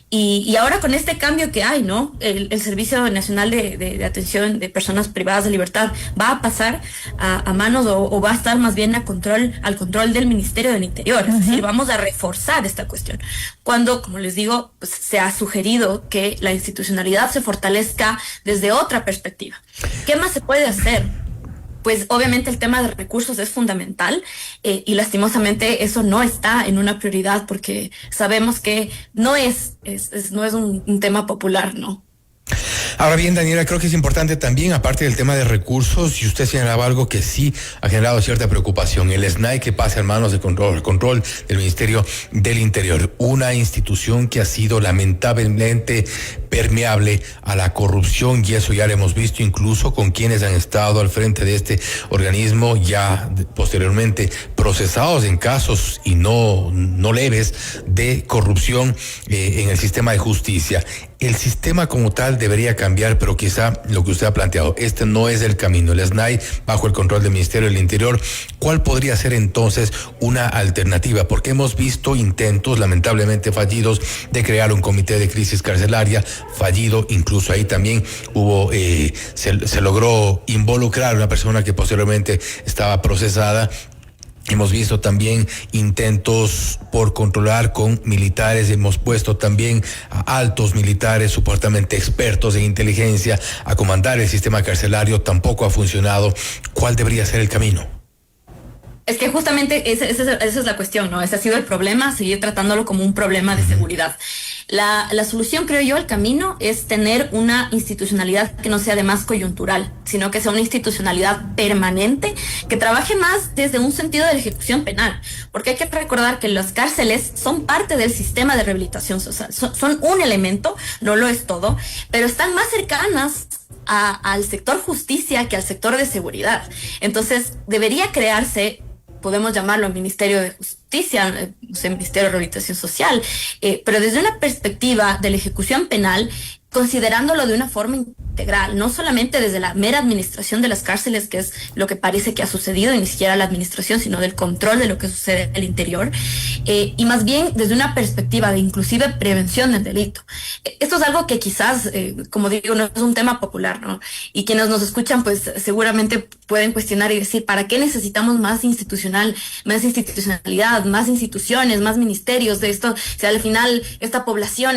Y ahora con este cambio que hay, ¿no? El Servicio Nacional de Atención de Personas Privadas de Libertad va a pasar a manos o va a estar más bien al control del Ministerio del Interior, es decir, vamos a reforzar esta cuestión. Cuando, como les digo, pues, se ha sugerido que la institucionalidad se fortalezca desde otra perspectiva. ¿Qué más se puede hacer? Pues obviamente el tema de recursos es fundamental y lastimosamente eso no está en una prioridad porque sabemos que no es un tema popular, ¿no? Ahora bien, Daniela, creo que es importante también, aparte del tema de recursos, y usted señalaba algo que sí ha generado cierta preocupación, el SNAI que pase a manos de control del Ministerio del Interior, una institución que ha sido lamentablemente permeable a la corrupción, y eso ya lo hemos visto incluso con quienes han estado al frente de este organismo, ya posteriormente procesados en casos y no leves de corrupción en el sistema de justicia. El sistema como tal debería cambiar, pero quizá lo que usted ha planteado, este no es el camino. El SNAI bajo el control del Ministerio del Interior, ¿cuál podría ser entonces una alternativa? Porque hemos visto intentos lamentablemente fallidos de crear un comité de crisis carcelaria, fallido, incluso ahí también hubo, se logró involucrar a una persona que posteriormente estaba procesada. Hemos visto también intentos por controlar con militares, hemos puesto también a altos militares supuestamente expertos en inteligencia a comandar el sistema carcelario, tampoco ha funcionado. ¿Cuál debería ser el camino? Es que justamente esa es la cuestión, ¿no? Ese ha sido el problema, seguir tratándolo como un problema de seguridad. La solución, creo yo, el camino es tener una institucionalidad que no sea además coyuntural, sino que sea una institucionalidad permanente, que trabaje más desde un sentido de la ejecución penal, porque hay que recordar que las cárceles son parte del sistema de rehabilitación social, son un elemento, no lo es todo, pero están más cercanas al sector justicia que al sector de seguridad. Entonces, debería crearse, podemos llamarlo Ministerio de Justicia, Ministerio de Rehabilitación Social, pero desde una perspectiva de la ejecución penal, considerándolo de una forma integral, no solamente desde la mera administración de las cárceles, que es lo que parece que ha sucedido, y ni siquiera la administración, sino del control de lo que sucede en el interior, y más bien desde una perspectiva de inclusive prevención del delito. Esto es algo que quizás, como digo, no es un tema popular, ¿no? Y quienes nos escuchan, pues seguramente pueden cuestionar y decir, ¿para qué necesitamos más institucionalidad, más instituciones, más ministerios de esto? Si al final esta población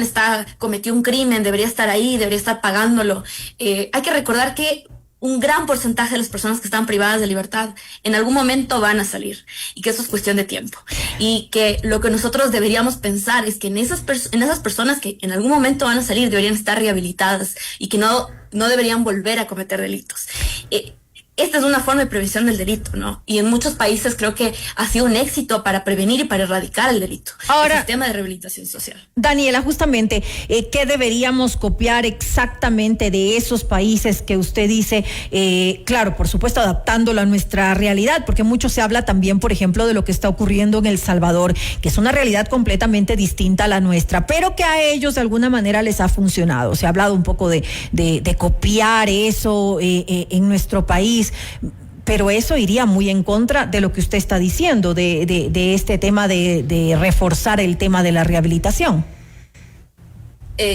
cometió un crimen, debería estar ahí, debería estar pagándolo. Hay que recordar que un gran porcentaje de las personas que están privadas de libertad en algún momento van a salir y que eso es cuestión de tiempo y que lo que nosotros deberíamos pensar es que en esas personas que en algún momento van a salir deberían estar rehabilitadas y que no deberían volver a cometer delitos. Esta es una forma de prevención del delito, ¿no? Y en muchos países creo que ha sido un éxito para prevenir y para erradicar el delito. Ahora, el sistema de rehabilitación social. Daniela, justamente, ¿qué deberíamos copiar exactamente de esos países que usted dice? Claro, por supuesto, adaptándolo a nuestra realidad, porque mucho se habla también, por ejemplo, de lo que está ocurriendo en El Salvador, que es una realidad completamente distinta a la nuestra, pero que a ellos de alguna manera les ha funcionado. Se ha hablado un poco de copiar eso en nuestro país. Pero eso iría muy en contra de lo que usted está diciendo, de este tema de reforzar el tema de la rehabilitación.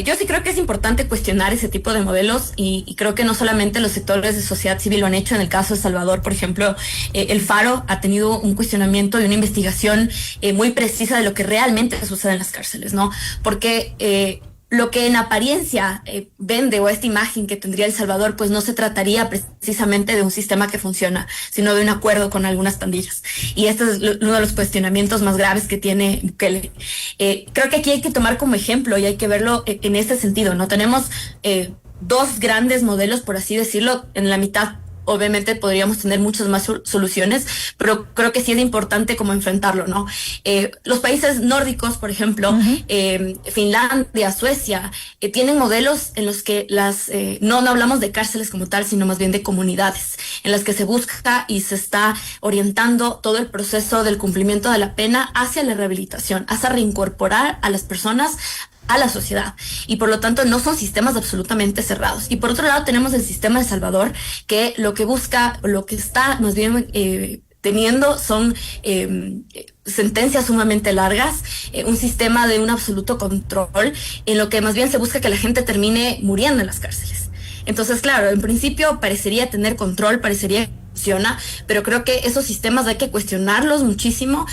Yo sí creo que es importante cuestionar ese tipo de modelos y creo que no solamente los sectores de sociedad civil lo han hecho. En el caso de Salvador, por ejemplo, el Faro ha tenido un cuestionamiento y una investigación muy precisa de lo que realmente sucede en las cárceles, ¿no? Porque lo que en apariencia vende o esta imagen que tendría El Salvador, pues no se trataría precisamente de un sistema que funciona, sino de un acuerdo con algunas pandillas. Y este es uno de los cuestionamientos más graves que tiene Bukele. Creo que aquí hay que tomar como ejemplo y hay que verlo en este sentido, ¿no? Tenemos dos grandes modelos, por así decirlo, en la mitad. Obviamente podríamos tener muchas más soluciones, pero creo que sí es importante como enfrentarlo, ¿no? Los países nórdicos, por ejemplo, Finlandia, Suecia, tienen modelos en los que no hablamos de cárceles como tal, sino más bien de comunidades, en las que se busca y se está orientando todo el proceso del cumplimiento de la pena hacia la rehabilitación, hacia reincorporar a las personas a la sociedad, y por lo tanto no son sistemas absolutamente cerrados. Y por otro lado tenemos el sistema de El Salvador, que lo que busca, lo que está más bien teniendo son sentencias sumamente largas, un sistema de un absoluto control, en lo que más bien se busca que la gente termine muriendo en las cárceles. Entonces, claro, en principio parecería tener control, parecería funciona, pero creo que esos sistemas hay que cuestionarlos muchísimo.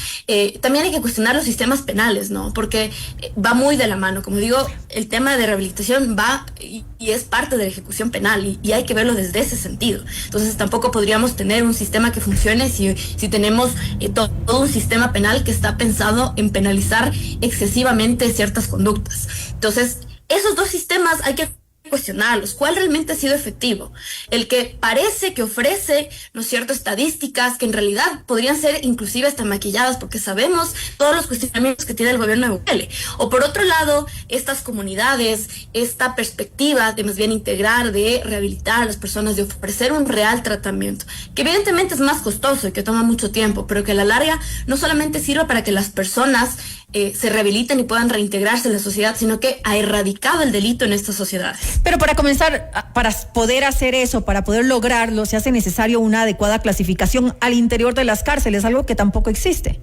También hay que cuestionar los sistemas penales, ¿no? Porque va muy de la mano. Como digo, el tema de rehabilitación va y es parte de la ejecución penal y hay que verlo desde ese sentido. Entonces tampoco podríamos tener un sistema que funcione si tenemos todo un sistema penal que está pensado en penalizar excesivamente ciertas conductas. Entonces, esos dos sistemas hay que cuestionarlos. ¿Cuál realmente ha sido efectivo? El que parece que ofrece, ¿no es cierto?, estadísticas que en realidad podrían ser inclusive hasta maquilladas, porque sabemos todos los cuestionamientos que tiene el gobierno de Bukele. O por otro lado, estas comunidades, esta perspectiva de más bien integrar, de rehabilitar a las personas, de ofrecer un real tratamiento, que evidentemente es más costoso y que toma mucho tiempo, pero que a la larga no solamente sirve para que las personas se rehabiliten y puedan reintegrarse en la sociedad, sino que ha erradicado el delito en estas sociedades. Pero para comenzar, para poder hacer eso, para poder lograrlo, se hace necesario una adecuada clasificación al interior de las cárceles, algo que tampoco existe.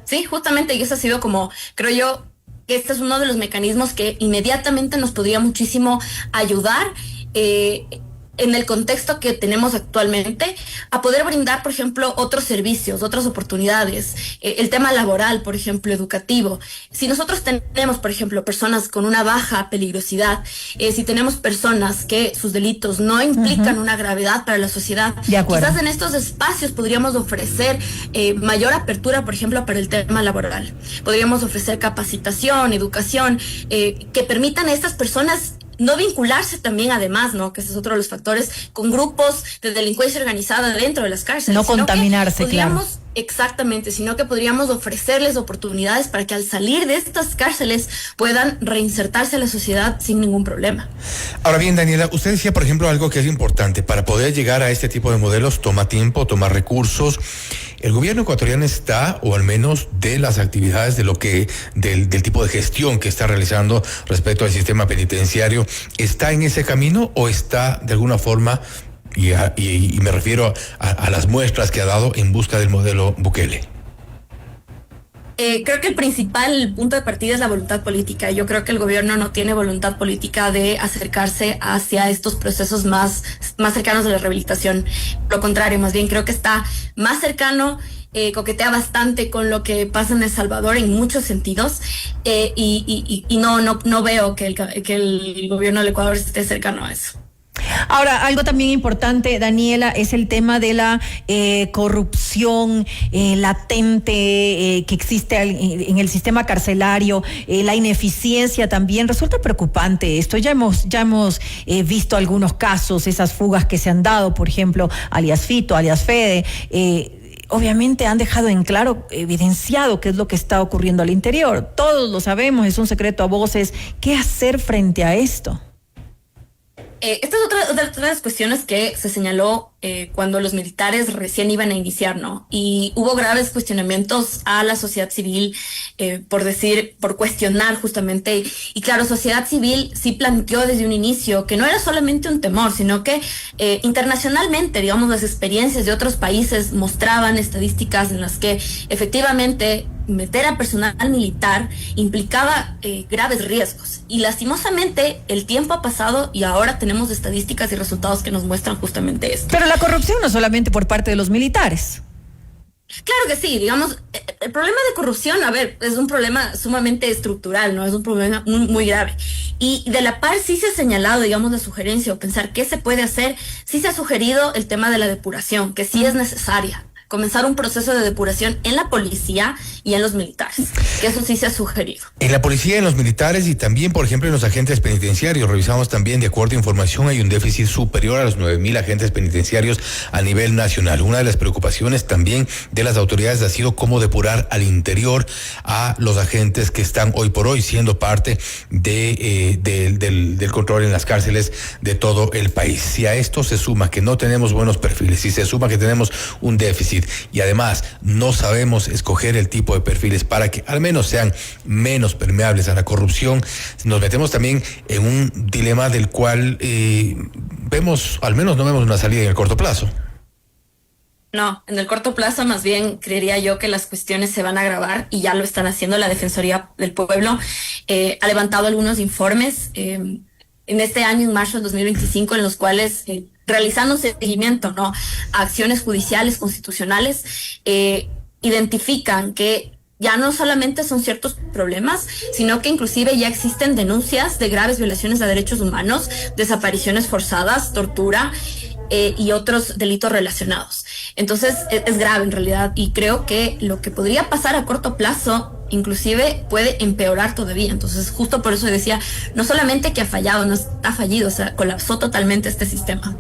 Sí, justamente, y eso ha sido como, creo yo, que este es uno de los mecanismos que inmediatamente nos podría muchísimo ayudar en el contexto que tenemos actualmente, a poder brindar, por ejemplo, otros servicios, otras oportunidades, el tema laboral, por ejemplo, educativo. Si nosotros tenemos, por ejemplo, personas con una baja peligrosidad, si tenemos personas que sus delitos no implican una gravedad para la sociedad, quizás en estos espacios podríamos ofrecer mayor apertura, por ejemplo, para el tema laboral. Podríamos ofrecer capacitación, educación, que permitan a estas personas no vincularse también, además, ¿no?, que ese es otro de los factores, con grupos de delincuencia organizada dentro de las cárceles. No contaminarse, claro. Exactamente, sino que podríamos ofrecerles oportunidades para que al salir de estas cárceles puedan reinsertarse a la sociedad sin ningún problema. Ahora bien, Daniela, usted decía, por ejemplo, algo que es importante. Para poder llegar a este tipo de modelos toma tiempo, toma recursos. El gobierno ecuatoriano está, o al menos de las actividades del tipo de gestión que está realizando respecto al sistema penitenciario, ¿está en ese camino o está de alguna forma, y me refiero a las muestras que ha dado en busca del modelo Bukele? Creo que el principal punto de partida es la voluntad política. Yo creo que el gobierno no tiene voluntad política de acercarse hacia estos procesos más cercanos de la rehabilitación. Lo contrario, más bien creo que está más cercano, coquetea bastante con lo que pasa en El Salvador en muchos sentidos, y no veo que el gobierno del Ecuador esté cercano a eso. Ahora, algo también importante, Daniela, es el tema de la corrupción latente que existe en el sistema carcelario, la ineficiencia también. Resulta preocupante esto. Ya hemos visto algunos casos, esas fugas que se han dado, por ejemplo, alias Fito, alias Fede. Obviamente han dejado en claro, evidenciado qué es lo que está ocurriendo al interior. Todos lo sabemos, es un secreto a voces. ¿Qué hacer frente a esto? Esta es otra de las cuestiones que se señaló cuando los militares recién iban a iniciar, ¿no? Y hubo graves cuestionamientos a la sociedad civil por cuestionar justamente. Y claro, sociedad civil sí planteó desde un inicio que no era solamente un temor, sino que internacionalmente, digamos, las experiencias de otros países mostraban estadísticas en las que efectivamente meter a personal militar implicaba graves riesgos. Y lastimosamente el tiempo ha pasado y ahora tenemos estadísticas y resultados que nos muestran justamente esto. Pero la corrupción no solamente por parte de los militares. Claro que sí, digamos, el problema de corrupción, es un problema sumamente estructural, ¿no? Es un problema muy grave. Y de la par sí se ha señalado, digamos, la sugerencia o pensar qué se puede hacer, sí se ha sugerido el tema de la depuración, que sí es necesaria. Comenzar un proceso de depuración en la policía y en los militares, que eso sí se ha sugerido. En la policía, en los militares y también, por ejemplo, en los agentes penitenciarios. Revisamos también, de acuerdo a información, hay un déficit superior a los 9,000 agentes penitenciarios a nivel nacional. Una de las preocupaciones también de las autoridades ha sido cómo depurar al interior a los agentes que están hoy por hoy siendo parte del control en las cárceles de todo el país. Si a esto se suma que no tenemos buenos perfiles, si se suma que tenemos un déficit, y además no sabemos escoger el tipo de perfiles para que al menos sean menos permeables a la corrupción, nos metemos también en un dilema del cual al menos no vemos una salida en el corto plazo. No, en el corto plazo más bien creería yo que las cuestiones se van a agravar y ya lo están haciendo. La Defensoría del Pueblo ha levantado algunos informes en este año, en marzo del 2025, en los cuales realizando un seguimiento, ¿no?, a acciones judiciales, constitucionales, identifican que ya no solamente son ciertos problemas, sino que inclusive ya existen denuncias de graves violaciones a derechos humanos, desapariciones forzadas, tortura y otros delitos relacionados. Entonces es grave en realidad, y creo que lo que podría pasar a corto plazo inclusive puede empeorar todavía. Entonces justo por eso decía, no solamente que ha fallado, no está fallido, o sea, colapsó totalmente este sistema.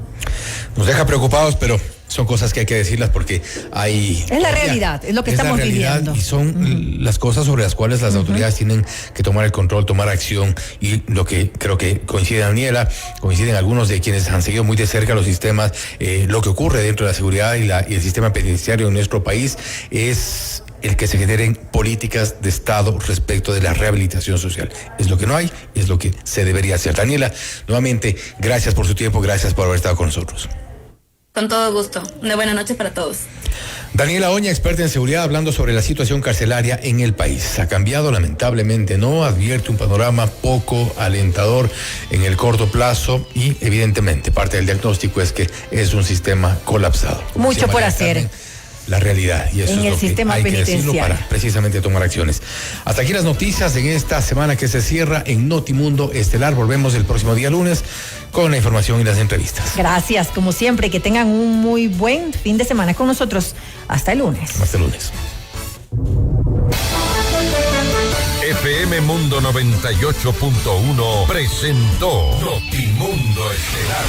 Nos deja preocupados, pero son cosas que hay que decirlas porque hay... Es la realidad, es lo que estamos viviendo. Y son las cosas sobre las cuales las autoridades tienen que tomar el control, tomar acción, y lo que creo que coincide Daniela, coinciden algunos de quienes han seguido muy de cerca los sistemas, lo que ocurre dentro de la seguridad y el sistema penitenciario en nuestro país es el que se generen políticas de Estado respecto de la rehabilitación social. Es lo que no hay, es lo que se debería hacer. Daniela, nuevamente, gracias por su tiempo, gracias por haber estado con nosotros. Con todo gusto. Una buena noche para todos. Daniela Oña, experta en seguridad, hablando sobre la situación carcelaria en el país. Ha cambiado lamentablemente, ¿no? Advierte un panorama poco alentador en el corto plazo y evidentemente parte del diagnóstico es que es un sistema colapsado. Mucho por hacer. La realidad, y eso en es el lo sistema que hay que decirlo para precisamente tomar acciones. Hasta aquí las noticias en esta semana que se cierra en Notimundo Estelar. Volvemos el próximo día lunes con la información y las entrevistas. Gracias, como siempre, que tengan un muy buen fin de semana con nosotros. Hasta el lunes. Hasta el lunes. FM Mundo 98.1 presentó Notimundo Estelar.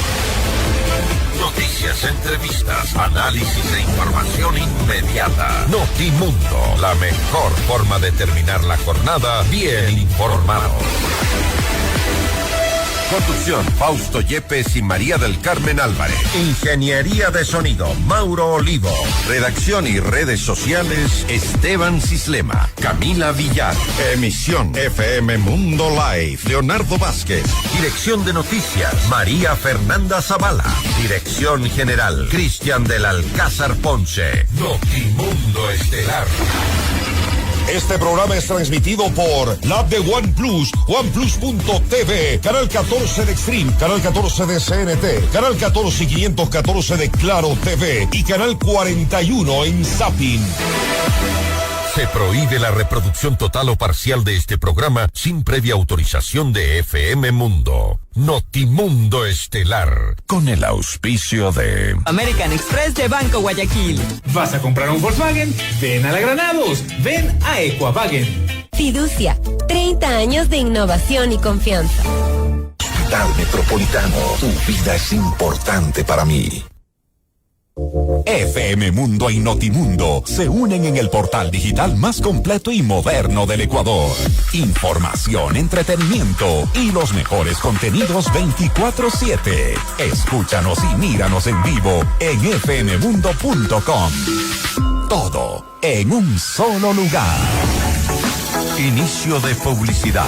Noticias, entrevistas, análisis e información inmediata. Notimundo, la mejor forma de terminar la jornada bien informado. Conducción, Fausto Yepes y María del Carmen Álvarez. Ingeniería de sonido, Mauro Olivo. Redacción y redes sociales, Esteban Cislema, Camila Villar. Emisión FM Mundo Live, Leonardo Vázquez. Dirección de noticias, María Fernanda Zavala. Dirección general, Cristian del Alcázar Ponce. Notimundo Estelar. Este programa es transmitido por la app de OnePlus, OnePlus.tv, Canal 14 de Extreme, Canal 14 de CNT, Canal 14 y 514 de Claro TV y Canal 41 en Zapping. Se prohíbe la reproducción total o parcial de este programa sin previa autorización de FM Mundo. Notimundo Estelar, con el auspicio de American Express de Banco Guayaquil. ¿Vas a comprar un Volkswagen? Ven a la Granados, ven a Equavagen. Fiducia, 30 años de innovación y confianza. Hospital Metropolitano, tu vida es importante para mí. FM Mundo y Notimundo se unen en el portal digital más completo y moderno del Ecuador. Información, entretenimiento y los mejores contenidos 24/7. Escúchanos y míranos en vivo en fmmundo.com. Todo en un solo lugar. Inicio de publicidad.